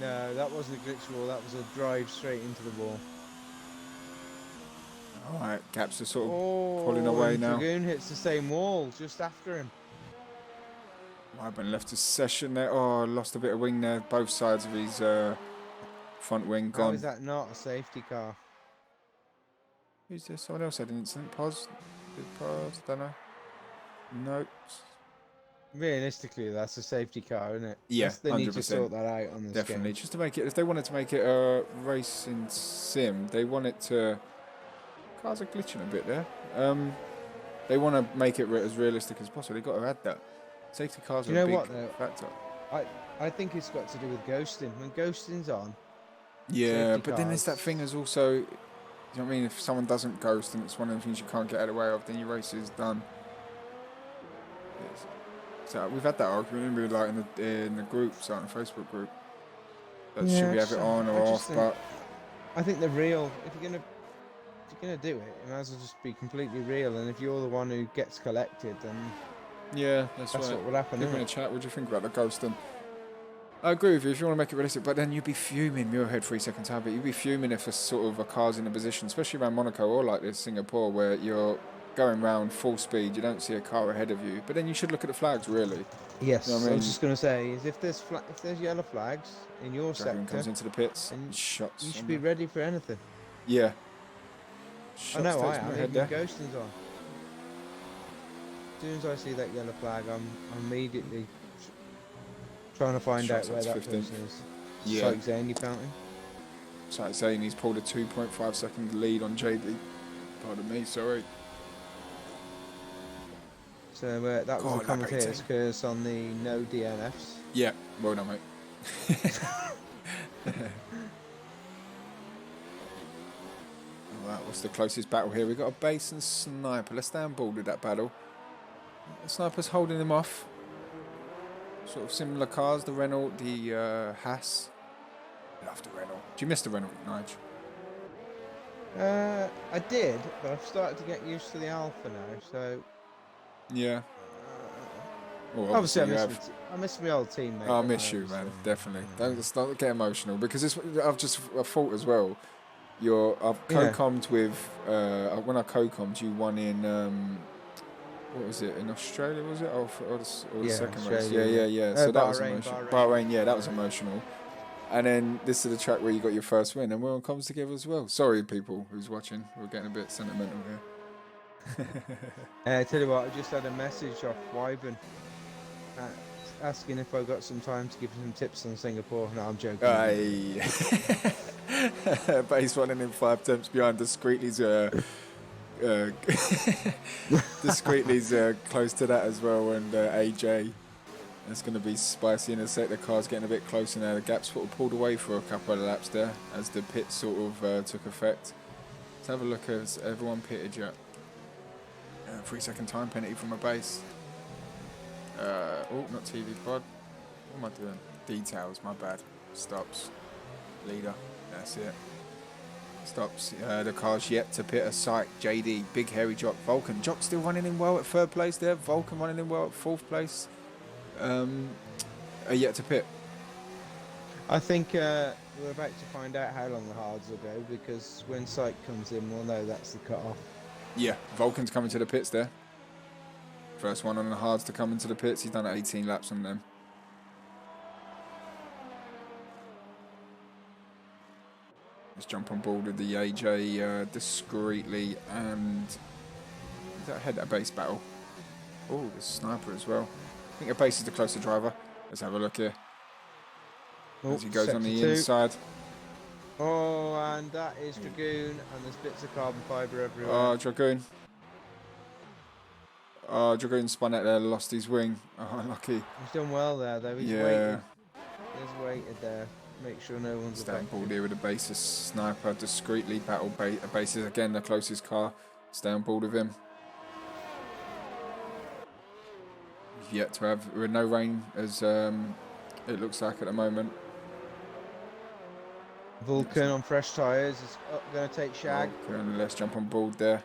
no, that wasn't a glitch wall. That was a drive straight into the wall. all right, Gaps are sort of Oh, pulling away and now. Dragoon hits the same wall just after him. Wyburn left his session there. Oh, lost a bit of wing there. Both sides of his front wing How gone. is that not a safety car? Who's there? Someone else had an incident. Pause. Did pause? Don't know. Nope. Realistically, that's a safety car, isn't it? Yeah, They need 100%. to sort that out on this Definitely. game. Just to make it, if they wanted to make it a racing sim, they want it to. Cars are glitching a bit there. They want to make it as realistic as possible. They've got to add that. Safety cars Do are you a know big what though? factor. I think it's got to do with ghosting. When ghosting's on, Yeah, safety but then there's that cars- thing as also. You know what I mean? If someone doesn't ghost and it's one of the things you can't get out of the way of, then your race is done. Yes. So we've had that argument, remember, like in the groups, like in the Facebook group. That should we have it on or off? But I think the real. If you're gonna do it, it might as well just be completely real. And if you're the one who gets collected, then yeah, that's that's right. what would happen. Give me Isn't a it? chat. What do you think about the ghosting? I agree with you if you want to make it realistic, but then you'd be fuming. You're ahead 3 seconds habit. You'd be fuming if a sort of a car's in a position, especially around Monaco or like this Singapore, where you're going round full speed. You don't see a car ahead of you, but then you should look at the flags really. Yes, You know what I I mean? was just gonna say is if there's yellow flags in your Dragon sector, comes into the pits, then shots. you should on be the- ready for anything. Yeah. I Shots know I takes me am. ahead Even there. ghosting's on. As soon as I see that yellow flag, I'm immediately trying to find Shots out where up to that 15. person is. Yeah. Like Zane, you fountain. So like saying he's pulled a 2.5 second lead on JD. Pardon me, sorry. So that was God, the that commentator's 18. curse on the no DNFs. Yeah, well done, mate. Alright, what's the closest battle here? We've got a base and sniper. Let's stay on board with that battle. The sniper's holding him off. Sort of similar cars, the Renault, the Haas. Love the Renault. Do you miss the Renault, Nigel? I did, but I've started to get used to the Alpha now. So Yeah. Well, obviously, obviously I miss my old teammate. I don't miss you, obviously. man. Definitely. Don't get emotional because I thought as well. I've Yeah. co-commed with when I co-commed, you won in what was it in Australia? Was it or the Yeah, second race? Australia, Yeah. yeah. So that was Bahrain, emotional. Bahrain. Yeah, that was Bahrain. emotional. And then this is the track where you got your first win, and we're on comms together as well. Sorry, people who's watching, we're getting a bit sentimental here. I tell you what, I just had a message off Wyburn asking if I got some time to give him some tips on Singapore. No, I'm joking. Aye. Base running in 5 temps behind discreetly's discreetly's close to that as well, and AJ. It's going to be spicy in a sec. The car's getting a bit closer now. The gap's sort of pulled away for a couple of laps there as the pit sort of took effect. Let's have a look as everyone pitted yet. 3 second time penalty from a base. Oh, not TV pod. What am I doing? Details, my bad. Stops. Leader. That's it. Stops. The car's yet to pit a sight. JD, big hairy Jock. Vulcan. Jock still running in well at 3rd place there. Vulcan running in well at 4th place. Are yet to pit. I think we're about to find out how long the hards will go, because when Sight comes in, we'll know that's the cut-off. Yeah, Vulcan's coming to the pits there. First one on the hards to come into the pits. He's done 18 laps on them. Let's jump on board with the AJ discreetly, and is that head at base battle? Oh, the sniper as well. I think a base is the closer driver. Let's have a look here. As he goes on the Sector 2. inside. Oh, and that is Dragoon, and there's bits of carbon fibre everywhere. Oh, Dragoon. Oh, Dragoon spun out there, lost his wing. Oh, unlucky. He's done well there, though. He's waited. He's waited there. Make sure no one's Stand affected. board here with a basis sniper, discreetly battle bases again, the closest car. Stay on board with him. Yet to have with no rain as it looks like at the moment. Vulcan on fresh tyres is going to take shag. And let's jump on board there.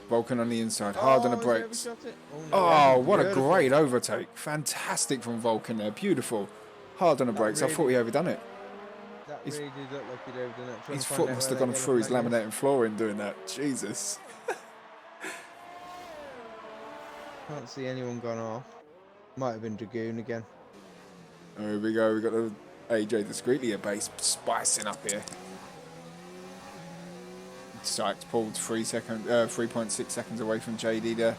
Vulcan on the inside, hard on the Oh, he's brakes. overshot it. Oh no, he Oh, hasn't. what a Beautiful. great overtake. Fantastic from Vulcan there. Beautiful. Hard on the That brakes. I thought he really, overdone it. that His, really did look like he'd overdone it. Trying his to find foot out must where have that gone yellow through his flag is. laminating flooring doing that. Jesus. Can't see anyone gone off. Might have been Dragoon again. Oh, here we go. We got the AJ discreetly a base spicing up here. Sykes pulled 3.6 seconds away from JD there.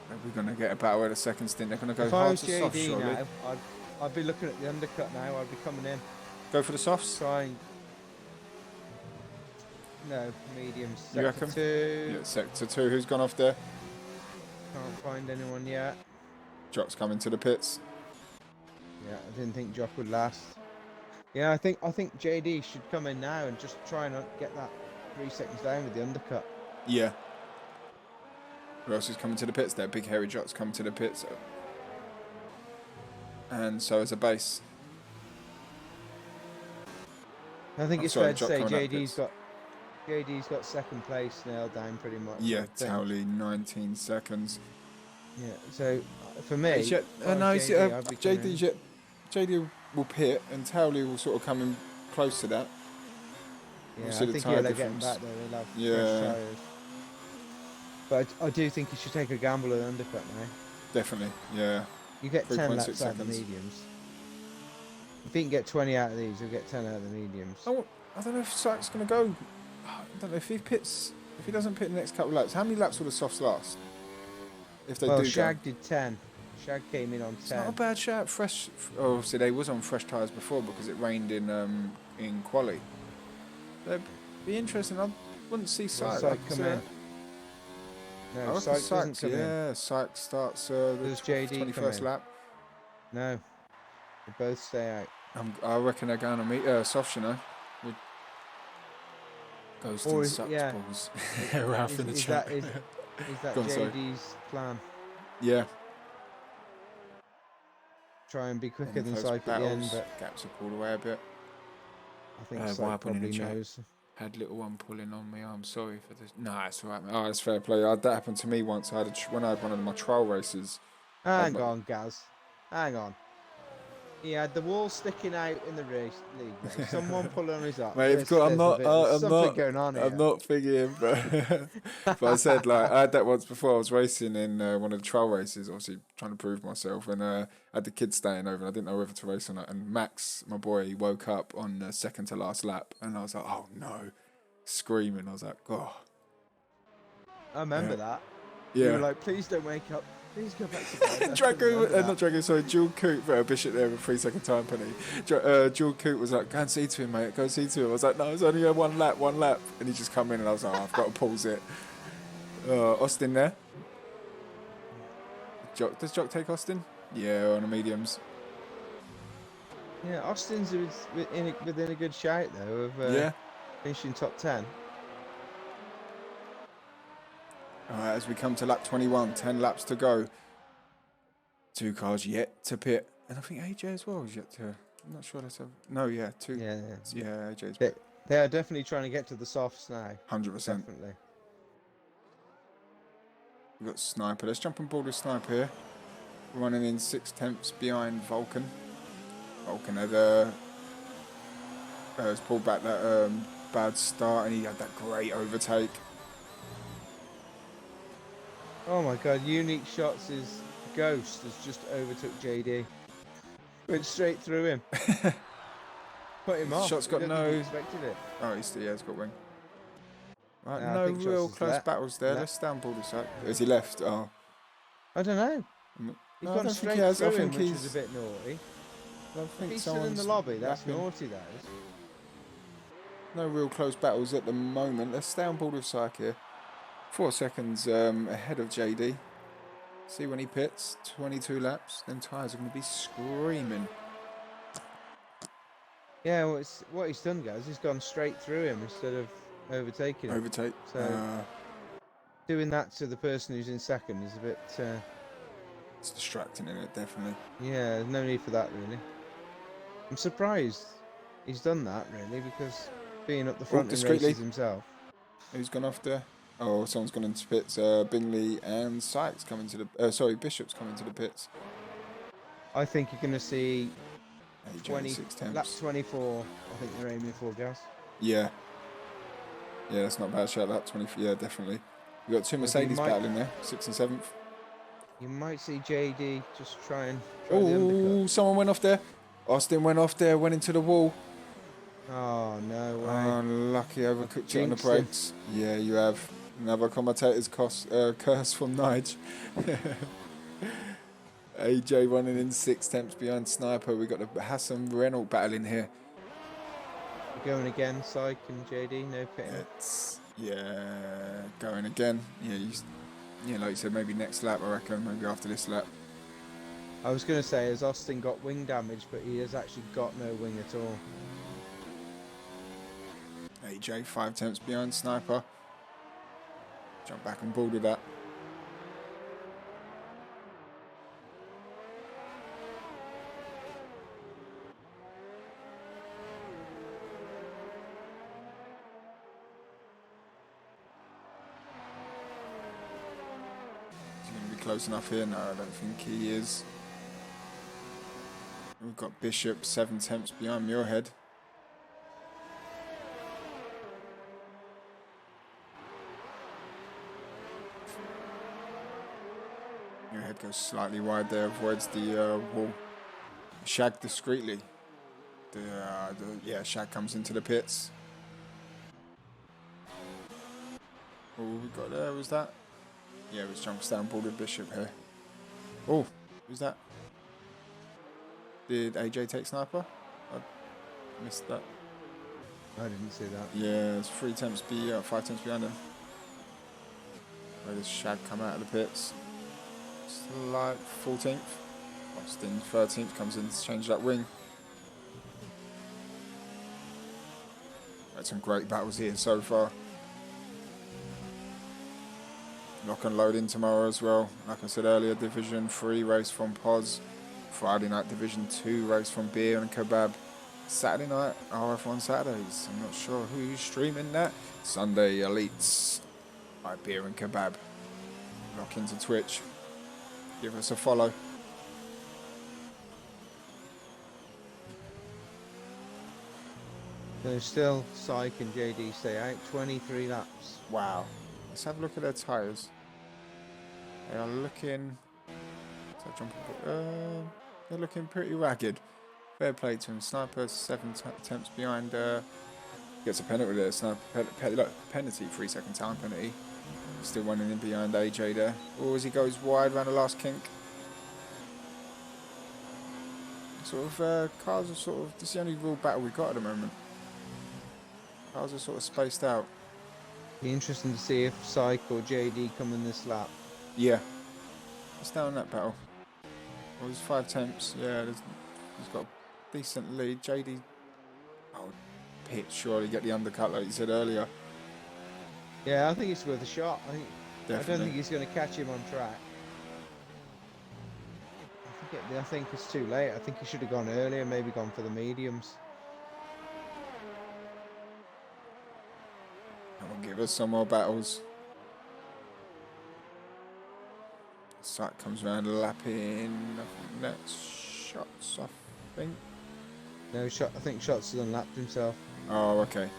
Are we going to get a battle at a second stint? They're going to go If I hard was to soft, JD surely. now, I'd be looking at the undercut now. I'd be coming in, Go for the softs? trying. No, mediums. You Sector reckon? 2. Yeah, sector 2. Who's gone off there? Can't find anyone yet. Jock's coming to the pits. Yeah, I didn't think Jock would last. Yeah, I think JD should come in now and just try and get that 3 seconds down with the undercut. Yeah. Who else is coming to the pits there? Big hairy Jock's coming to the pits. And so is a base. I think Oh, it's sorry, fair to Jock say coming out of pits. JD's got second place nailed down pretty much. Yeah, I think. Towley, 19 seconds. Yeah, so for me, It's yet, if I was no, JD, I'd be coming in. JD will pit and Towley will sort of come in close to that. Yeah, Obviously I the think tyre they'll get him difference. back there. He'll have Yeah. fresh tyres. But I do think he should take a gamble at undercut now. Definitely, yeah. You get 10 3.6 laps out of the seconds. mediums. If he can get 20 out of these, he'll get 10 out of the mediums. I don't know if Sykes going to go. I don't know if he doesn't pit in the next couple of laps. How many laps will the softs last? If they Well, do Shag did 10. Shag came in on 10. It's not a bad shout. Fresh. Oh, see, they was on fresh tyres before because it rained in quali. It'd be interesting. I wouldn't see Sykes come in. I No, reckon Sykes doesn't Sykes, come in. yeah, Sykes starts the Does JD come 21st in? lap. No, they both stay out. I reckon they're going to meet soft, you know. Ghost Or and is- Sykes yeah. balls. Ralph in the Is chat. that Go on, sorry. JD's plan? Yeah. Try and be quicker than Those Syke at the end, battles, but gaps are pulled away a bit. I think what Syke happened in the probably chat? knows. Had little one pulling on me. I'm sorry for this. No, it's alright, man. Oh, that's fair play. That happened to me once. When I had one of my trial races. Hang on, Gaz. Hang on. He had the wall sticking out in the race league. Mate. Someone pulling on his arm. Mate, There's I'm not. there's something going on here. I'm not thinking, but I said like I had that once before. I was racing in one of the trial races, obviously trying to prove myself, and I had the kids staying over, and I didn't know whether to race or not. And Max, my boy, he woke up on the second to last lap, and I was like, oh no, screaming. I was like, oh. I remember that. Yeah. You were like, please don't wake up. Please go back to bed. I Not Drago, sorry, Jewel Coot, Bishop there with 3 second time penny. Jewel Coot was like, go and see to him, mate, go and see to him. I was like, no, it's only one lap. And he just come in and I was like, oh, I've got to pause it. Austin there. Does Jock take Austin? Yeah, on the mediums. Yeah, Austin's within a good shout, though, of finishing top 10. Alright, as we come to lap 21, 10 laps to go. 2 cars yet to pit. And I think AJ as well is yet to. I'm not sure that's no, yeah, 2. Yeah. AJ's They are definitely trying to get to the softs now. 100%. Definitely. We've got Sniper. Let's jump on board with Sniper here. Running in 6/10 behind Vulcan. Vulcan has pulled back that bad start and he had that great overtake. Oh my god, Unique Shots' Ghost has just overtook JD. Went straight through him. Put him off. Shot's got I don't think he no. expected it. Oh, he's got wing. Right, No, I no think real Shots is close left. battles there. Left. Let's stand board a sec. Has he left? Oh. I don't know. He's No, I gone don't think straight he has. through I him, think which he's. is a bit naughty. I If think he's still in the someone's lobby, that's lapping. naughty, that is. No real close battles at the moment. Let's stay on board with Syke here. 4 seconds ahead of JD. See when he pits. 22 laps. Them tyres are going to be screaming. Yeah, well, what he's done, guys, he's gone straight through him instead of overtaking him. Overtake. So doing that to the person who's in second is a bit. It's distracting, isn't it? Definitely. Yeah, there's no need for that, really. I'm surprised he's done that, really, because being up the front in discreetly. races himself. Who's gone off there? Oh, someone's gone into pits. Bingley and Sykes coming to the. Sorry, Bishop's coming to the pits. I think you're going to see AJ 6 lap temps. 24. I think they're aiming for, Gaz. Yeah. Yeah, that's not a bad shout. That 20. Yeah, definitely. We got two But you Mercedes might battling there, 6th and 7th. see JD just try the undercut. Oh, someone went off there. Austin went off there, went into the wall. Oh no way! Unlucky, I've overcooked it on the jinxed him. brakes. Yeah, you have. Another commentator's curse from Nige. AJ running in 6 temps behind Sniper. We got the Hassan Renault battling here. We're going again, Syke and JD. No pitting. It's going again. Yeah, like you said, maybe next lap. I reckon maybe after this lap. I was going to say, has Austin got wing damage, but he has actually got no wing at all. AJ 5 temps behind Sniper. Jump back and boarded that. Is he going to be close enough here? No, I don't think he is. We've got Bishop 7 temps behind Muirhead. Muirhead slightly wide there, avoids the wall. Shag discreetly. Shag comes into the pits. Oh, we got there, was that? Yeah, it was jumps down, boarded Bishop here. Oh, who's that? Did AJ take Sniper? I missed that. I didn't see that. Yeah, it's 5 temps behind him. Where does Shag come out of the pits? It's like 14th. Austin 13th comes in to change that wing. Had some great battles here so far. Lock and load in tomorrow as well. Like I said earlier, Division 3 race from Poz. Friday night Division 2 race from Beer and Kebab. Saturday night RF1 Saturdays. I'm not sure who's streaming that. Sunday Elites by Beer and Kebab. Lock into Twitch. Give us a follow. So still Syke and JD stay out. 23 laps. Wow. Let's have a look at their tyres. They are looking... they're looking pretty ragged. Fair play to him. Sniper 7 attempts behind. Gets a penalty there. Sniper penalty, 3-second time penalty. Still running in behind AJ there. Or as he goes wide around the last kink. Cars are this is the only real battle we've got at the moment. Cars are sort of spaced out. Be interesting to see if Syke or JD come in this lap. Yeah. Let's down that battle. Well, there's 5 temps. Yeah, he's got a decent lead. JD. Oh, pit, surely get the undercut like you said earlier. Yeah, I think it's worth a shot. I don't think he's going to catch him on track. I think it's too late. I think he should have gone earlier, maybe gone for the mediums. That will give us some more battles. Syke comes around lapping. That's Shots, I think. No, I think Shots has unlapped himself. Oh, okay.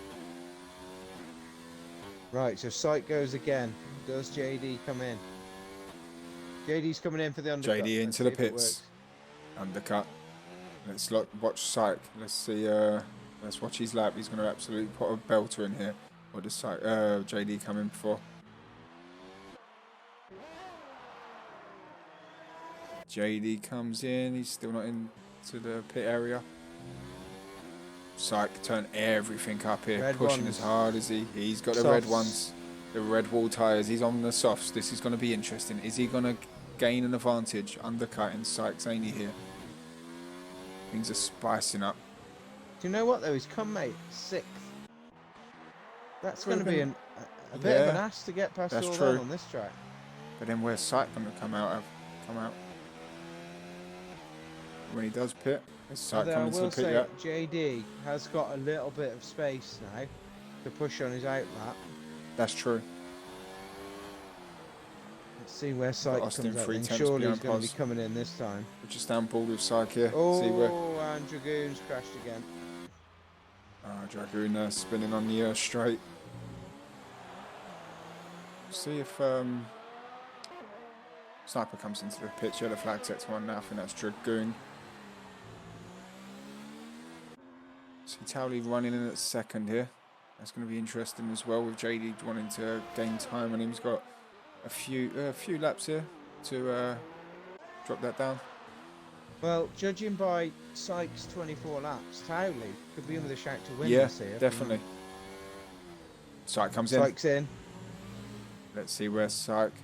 Right, so Syke goes again. Does JD come in? JD's coming in for the undercut. JD into the pits. Undercut. Let's watch Syke. Let's see. Let's watch his lap. He's going to absolutely put a belter in here. What does JD come in for? JD comes in. He's still not into the pit area. Syke turn everything up here, red pushing ones. as hard as he's got the Softs. red ones, the red wall tyres. He's on the softs. This is going to be interesting. Is he going to gain an advantage? Undercutting Syke's ain't here. Things are spicing up. Do you know what though? He's come, mate, 6th. That's going to be a bit of an ass to get past all that on this track. But then where's Syke going to come out? When he does pit, is Syke coming to the pit yet? JD has got a little bit of space now to push on his outlap. That's true. See where Syke Austin comes out 3 then. tenths Surely he's behind going to be Pos. coming in this time. We're just down board with Syke here. See where. Oh, and Dragoon's crashed again. Dragoon spinning on the straight. See if Sniper comes into the picture. The flag sets one now. I think that's Dragoon. See Towley running in at second here. That's going to be interesting as well, with JD wanting to gain time on him. He's got a few laps here to drop that down. Well, judging by Syke's 24 laps, Towley could be in with a shout to win Yeah, this here. definitely. Syke comes in. Syke's in. Let's see where Syke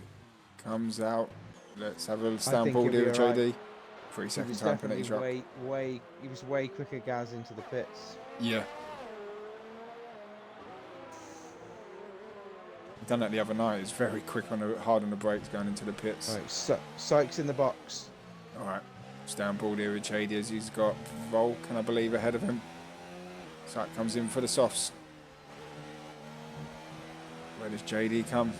comes out. Let's have a little I stand think ball he'll here be with alright. JD. 3 second time penalty drop. He was way quicker, Gaz, into the pits. Yeah. He done that the other night. He's very quick hard on the brakes going into the pits. Right, Syke's in the box. All right. Stand ball here with JD as he's got Volkan, I believe, ahead of him. Syke comes in for the softs. Where does JD come?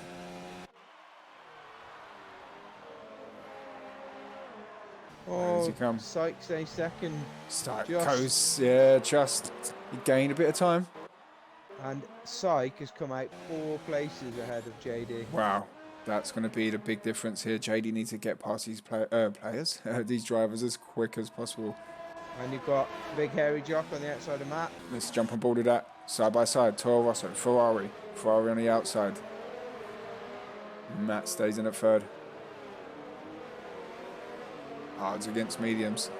Where does he come? Syke's a second. Syke Just. goes, yeah, just. He gained a bit of time. And Syke has come out 4 places ahead of JD. Wow, that's going to be the big difference here. JD needs to get past these players, these drivers, as quick as possible. And you've got big hairy Jock on the outside of Matt. Let's jump on board with that. Side by side, Toro Rosso, Ferrari on the outside. Matt stays in at third. Hards against mediums.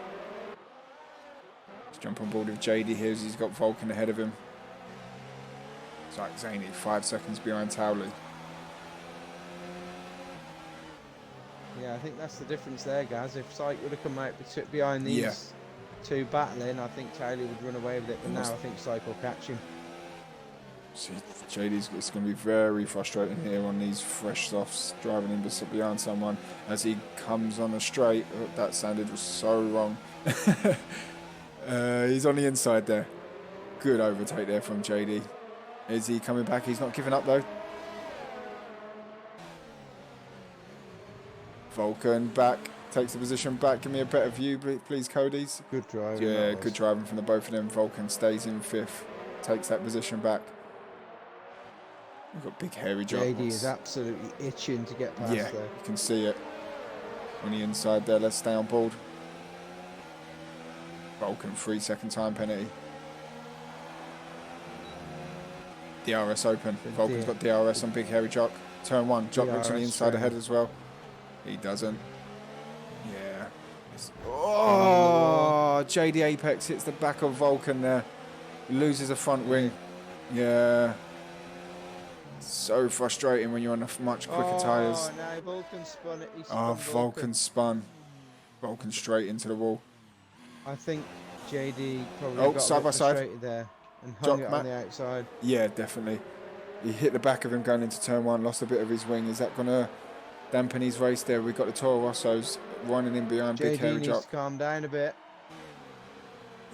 Let's jump on board with JD here as he's got Volkan ahead of him. Syke Zaney 5 seconds behind Towley. Yeah, I think that's the difference there, guys. If Syke would have come out behind these two battling, I think Towley would run away with it. But now I think Syke will catch him. See, JD's, it's going to be very frustrating here on these fresh softs, driving in behind someone as he comes on a straight. Oh, that sounded so wrong. He's on the inside there. Good overtake there from JD. Is he coming back? He's not giving up though. Volkan back, takes the position back. Give me a better view, please, Cody's. Good driving. Yeah, good driving from the both of them. Volkan stays in 5th, takes that position back. We've got big hairy Jock. JD is absolutely itching to get past there. You can see it on the inside there. Let's stay on board. Volkan 3 second time penalty. DRS open. Volkan's got DRS on big hairy Jock. Turn 1. Jock looks on the inside ahead as well. He doesn't. Yeah. Oh, JD Apex hits the back of Volkan there. Loses a front wing. Yeah. So frustrating when you're on much quicker tyres. Oh, no, Volkan spun it. Volkan spun. Volkan straight into the wall. I think JD probably got side by side. frustrated there and hung it on the outside. Yeah, definitely. He hit the back of him going into turn 1, lost a bit of his wing. Is that going to dampen his race there? We've got the Toro Rossos running in behind big hairy JD Jock. needs to calm down a bit.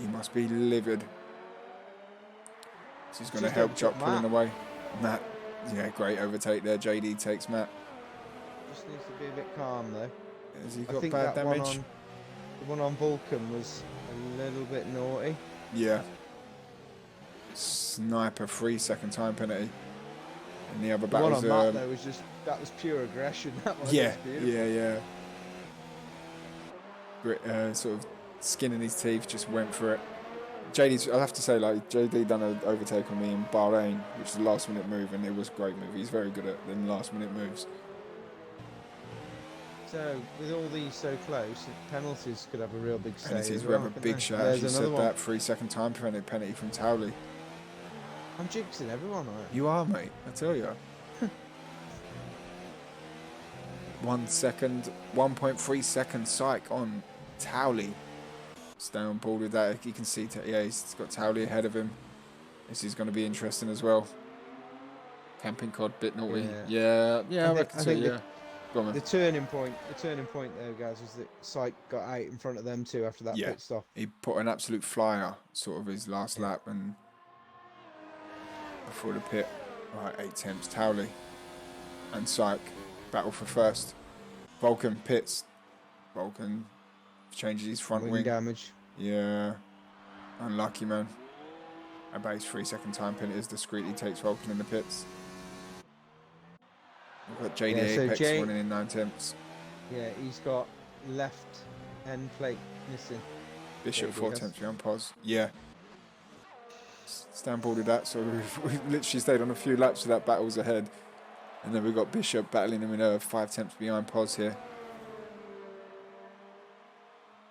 He must be livid. This is going to help Jock pulling away. Matt, yeah, great overtake there. JD takes Matt. Just needs to be a bit calm though. Has he I got think bad that damage? The one on Vulcan was a little bit naughty. Yeah. Sniper 3 second time penalty. And the other The back one was on Matt though was just, that was pure aggression. That one yeah, was beautiful. Sort of skin in his teeth, just went for it. JD's, I have to say, like, JD done an overtake on me in Bahrain, which is a last minute move, and it was a great move. He's very good at them last minute moves. So, with all these so close, penalties could have a real big say. Penalties, as we well, have a couldn't big they? shout. There's She said another one. that 3 second time penalty from Towley. I'm jinxing everyone, right? You are, mate, I tell you. 1 second, 1.3 second Syke on Towley. Stay on board with that. You can see, he's got Towley ahead of him. This is going to be interesting as well. Camping cod, bit naughty. Yeah. I reckon so, yeah. Go on, man. The turning point there, guys, was that Syke got out in front of them too after that pit stop. He put an absolute flyer, sort of his last lap, and before the pit. Right, 8 tenths. Towley and Syke battle for first. Vulcan pits. Vulcan changes his front wing. damage. Yeah. Unlucky, man. A base 3-second time penalty discreetly takes Vulcan in the pits. We've got JD Apex running in 9 tenths. Yeah, he's got left end plate missing. Bishop 4 tenths behind pause. Yeah. Stan boarded that, so we literally stayed on a few laps of that battles ahead. And then we got Bishop battling him in 5 tenths behind pause here.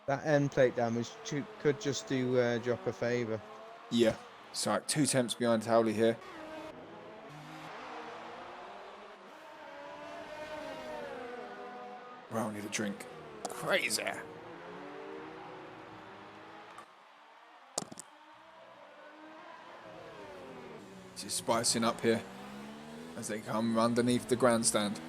That end plate damage could just do Jock a favour. Yeah. So like 2 tenths behind Towley here. Well, I need a drink. Crazy. Just spicing up here as they come underneath the grandstand.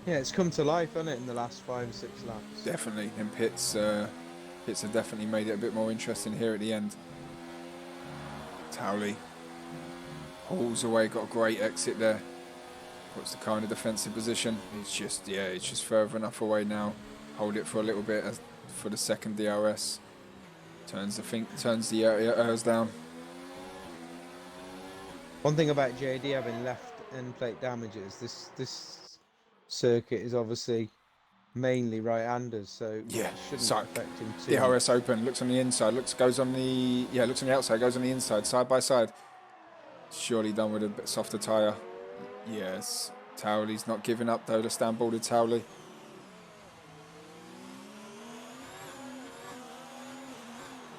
Yeah, it's come to life, hasn't it, in the last 5 or 6 laps? Definitely. And pits have definitely made it a bit more interesting here at the end. Towley pulls away, got a great exit there. Puts the car in a defensive position. It's just further enough away now. Hold it for a little bit for the second DRS. Turns the ERS down. One thing about JD having left end plate damages, this circuit is obviously mainly right-handers, so yeah, it shouldn't affect him too DRS open, looks on the inside, looks on the outside, goes on the inside, side by side. Surely done with a bit softer tyre. Yes, Towley's not giving up though, the stand boarded Towley.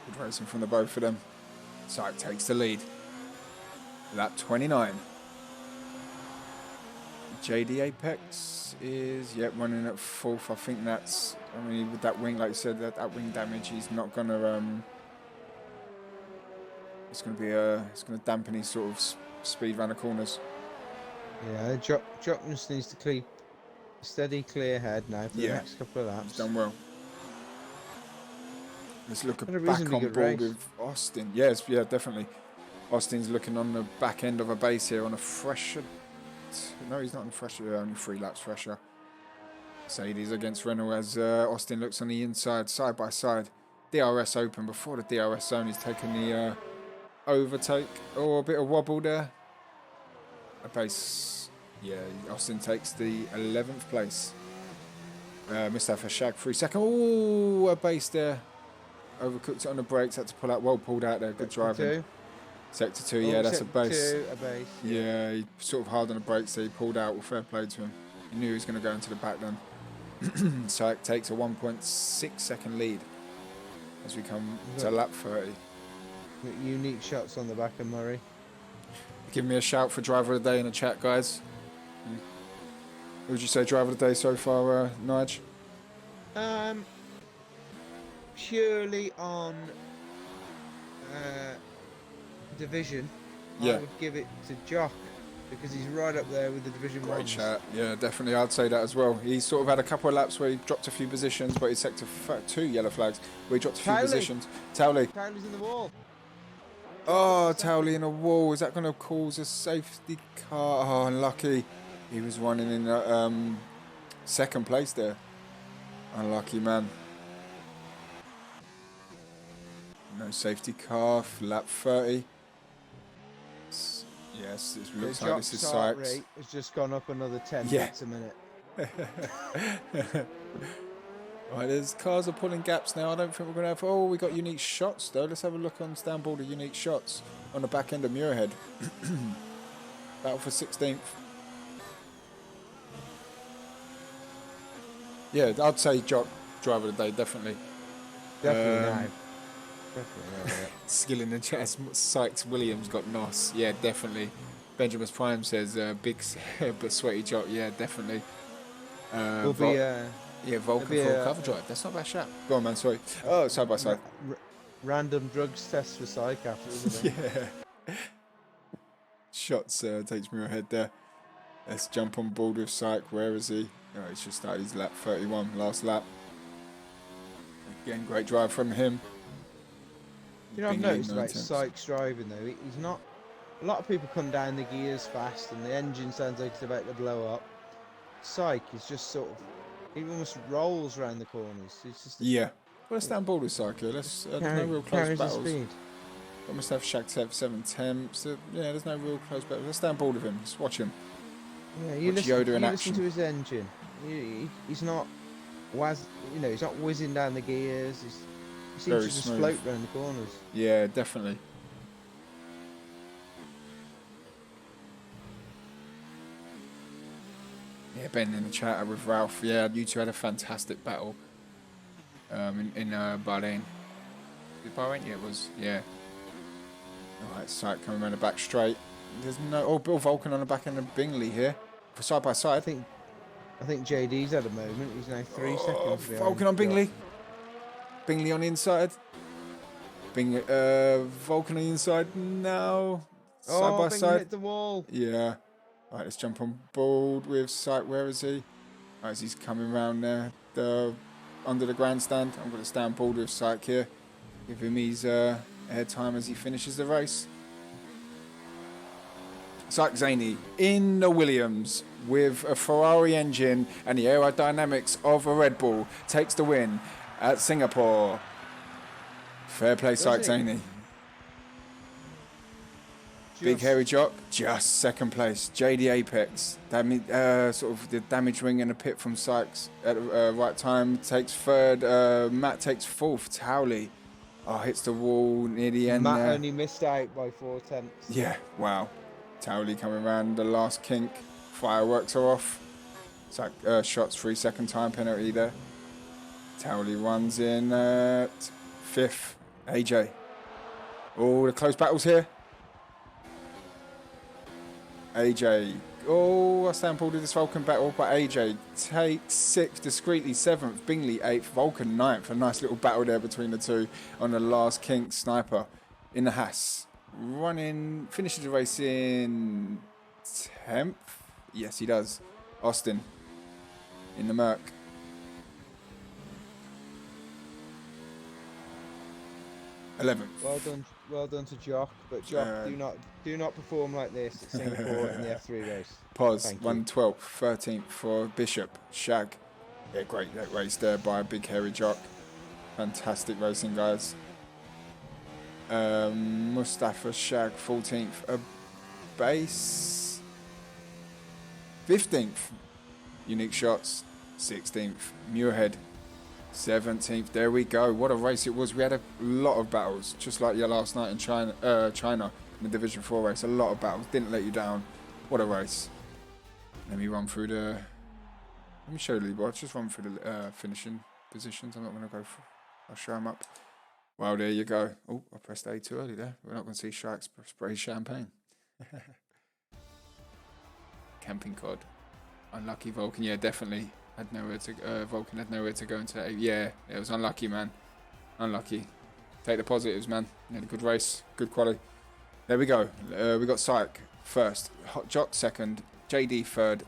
Good racing from the both of them. Syke takes the lead. Lap 29. JD Apex is running at 4th. I think that's, with that wing, like you said, that wing damage, he's not gonna it's gonna dampen his sort of speed around the corners. Yeah, Jock just needs to keep steady, clear head now for the next couple of laps. He's done well. Let's look back on board race with Austin. Yes, yeah, definitely. Austin's looking on the back end of a base here on a fresher. No, he's not on fresher, only 3 laps fresher. Mercedes against Renault as Austin looks on the inside, side by side. DRS open. Before the DRS zone, he's taken the overtake. Oh, a bit of wobble there. A base. Yeah, Austin takes the 11th place. Mustafa Shag 3 second. Oh, a base there. Overcooked it on the brakes, had to pull out. Well pulled out there. Good driving. Sector 2, yeah, that's a base. Yeah, he sort of hard on the brakes there. He pulled out. Well, fair play to him. He knew he was going to go into the back then. Syke takes a 1.6 second lead as we come to lap 30. Unique shots on the back of Murray. Give me a shout for driver of the day in the chat, guys. Who would you say driver of the day so far, Nige? Purely on division, I would give it to Jock because he's right up there with the Division 1. Great chat. Yeah, definitely. I'd say that as well. He sort of had a couple of laps where he dropped a few positions, but he's sector 2 yellow flags where he dropped a few positions. Towley's in the wall. Oh, Towley in a wall. Is that going to cause a safety car? Oh, unlucky. He was running in second place there. Unlucky, man. No safety car for lap 30. Yes, it looks like this is Sykes. Rate has just gone up another 10 beats a minute. Right, there's cars are pulling gaps now. I don't think we're going to have... Oh, we got unique shots, though. Let's have a look on Stanboard of unique shots on the back end of Muirhead. Battle for 16th. Yeah, I'd say Jock, driver of the day, definitely. Definitely Skill in the chat. Sykes Williams got NOS. Yeah, definitely. Benjamin's Prime says big but sweaty Jock. Yeah, definitely. Vulcan full cover drive. That's not a bad shot. Go on, man. Sorry. Oh, side by side. Random drugs test for Syke after, isn't it? Yeah. Shots takes me ahead there. Let's jump on board with Syke. Where is he? Oh, he's just started his lap 31, last lap. Again, great drive from him. You know, I've noticed about Syke's driving though. He's not. A lot of people come down the gears fast, and the engine sounds like it's about to blow up. Syke is just sort of, he almost rolls around the corners. It's just Yeah. Well, let's down ball with Psycho. Let's. There's no real close carries the battles. speed. I must have Shaq 7 temps. Yeah, there's no real close battles. Let's down ball with him. Let's watch him. Yeah, you Watch listen. Yoda in You action. listen to his engine. He's not he's not whizzing down the gears. He seems Very to just smooth. float around the corners. Yeah, definitely. Yeah, Ben in the chat with Ralph. Yeah, you two had a fantastic battle in Bahrain. Bahrain? Yeah, it was. Yeah. Alright, Sight coming around the back straight. There's no... Oh, Bill Vulcan on the back end of Bingley here. For side by side. I think JD's had a moment. He's now 3 seconds behind. Vulcan on Bingley. Bingley on the inside. Vulcan on the inside. No. Side by Bingley side. hit the wall. Yeah. Alright, let's jump on board with Sight. Where is he? As he's coming round there, under the grandstand. I'm going to stand board with Sight here. Give him his airtime as he finishes the race. Sight Zaney in the Williams with a Ferrari engine and the aerodynamics of a Red Bull takes the win at Singapore. Fair play, Sight Zaney. Big Hairy Jock, just second place. JD Apex, sort of the damage ring in the pit from Sykes at the right time, takes third. Matt takes fourth. Towley, hits the wall near the end. Matt only missed out by 4 tenths. Yeah, wow. Towley coming around the last kink. Fireworks are off. It's like shots 3 second time penalty there. Towley runs in at fifth. AJ. Oh, the close battles here. AJ. I stand pulled in this Vulcan battle, but AJ takes sixth, discreetly seventh, Bingley eighth, Vulcan ninth. A nice little battle there between the two on the last kink. Sniper in the Haas. Finishes the race in 10th. Yes, he does. Austin in the Merc. Eleventh. Well done to Jock, but Jock, do not perform like this at Singapore in the F3 race. Pause. 112th, 13th for Bishop. Shag. Yeah, great race there by Big Hairy Jock. Fantastic racing, guys. Mustafa Shag, 14th. A base. 15th. Unique Shots, 16th. Muirhead, 17th. There we go. What a race it was. We had a lot of battles, just like last night in China in the Division 4 race. A lot of battles. Didn't let you down. What a race. Let me show you. I'll just run through the finishing positions. I'm not going to go for... I'll show them up. Well, there you go. Oh, I pressed A too early there. We're not going to see Sharks spray champagne. Camping cod. Unlucky Vulcan. Yeah, definitely. Vulcan had nowhere to go into that. Yeah, it was unlucky, man. Unlucky. Take the positives, man. You had a good race. Good quality. There we go. We got Syke first. Hot Jock second. JD third.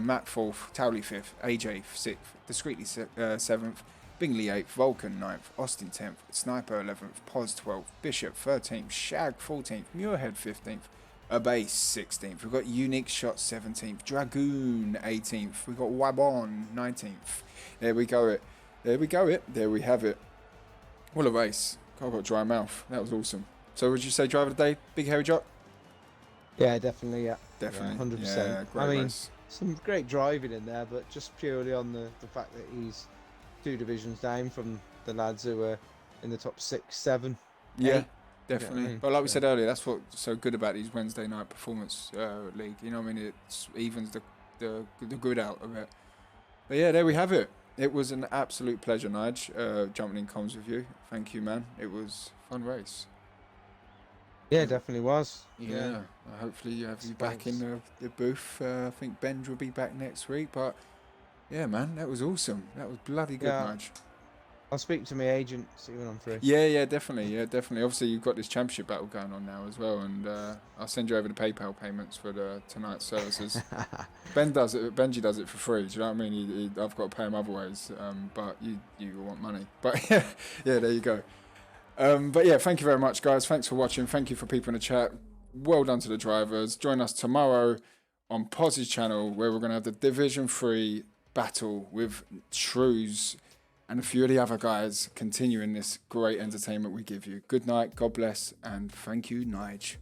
Matt fourth. Towley fifth. AJ sixth. Discreetly seventh. Bingley 8th, Vulcan 9th, Austin 10th, Sniper 11th, Pos 12th, Bishop 13th, Shag 14th, Muirhead 15th, Abase 16th. We've got Unique Shot 17th, Dragoon 18th. We've got Wabon 19th. There we go it. There we have it. What a race. God, I've got a dry mouth. That was awesome. So would you say driver of the day, Big Hairy Jock? Yeah, definitely, yeah. Definitely. 100%. Yeah, great race. Some great driving in there, but just purely on the fact that he's 2 divisions down from the lads who were in the top 6, 7. Yeah, 8. definitely. You know what I mean? But like we said earlier, that's what's so good about these Wednesday night performance league. You know what I mean? It evens the good out of it. But yeah, there we have it. It was an absolute pleasure, Nige, jumping in comms with you. Thank you, man. It was a fun race. Yeah, it definitely was. Yeah. Hopefully you have you back in the booth. I think Benj will be back next week. But yeah, man, that was awesome. That was bloody good, Nige. I'll speak to my agent, see when I'm free. Yeah, definitely. Obviously, you've got this championship battle going on now as well, and I'll send you over the PayPal payments for tonight's services. Benji does it for free. Do you know what I mean? I've got to pay him other ways, but you want money. But yeah, there you go. But yeah, thank you very much, guys. Thanks for watching. Thank you for people in the chat. Well done to the drivers. Join us tomorrow on Pozzy's channel, where we're going to have the Division 3 battle with Shrews and a few of the other guys continuing this great entertainment we give you. Good night, God bless, and thank you, Nige.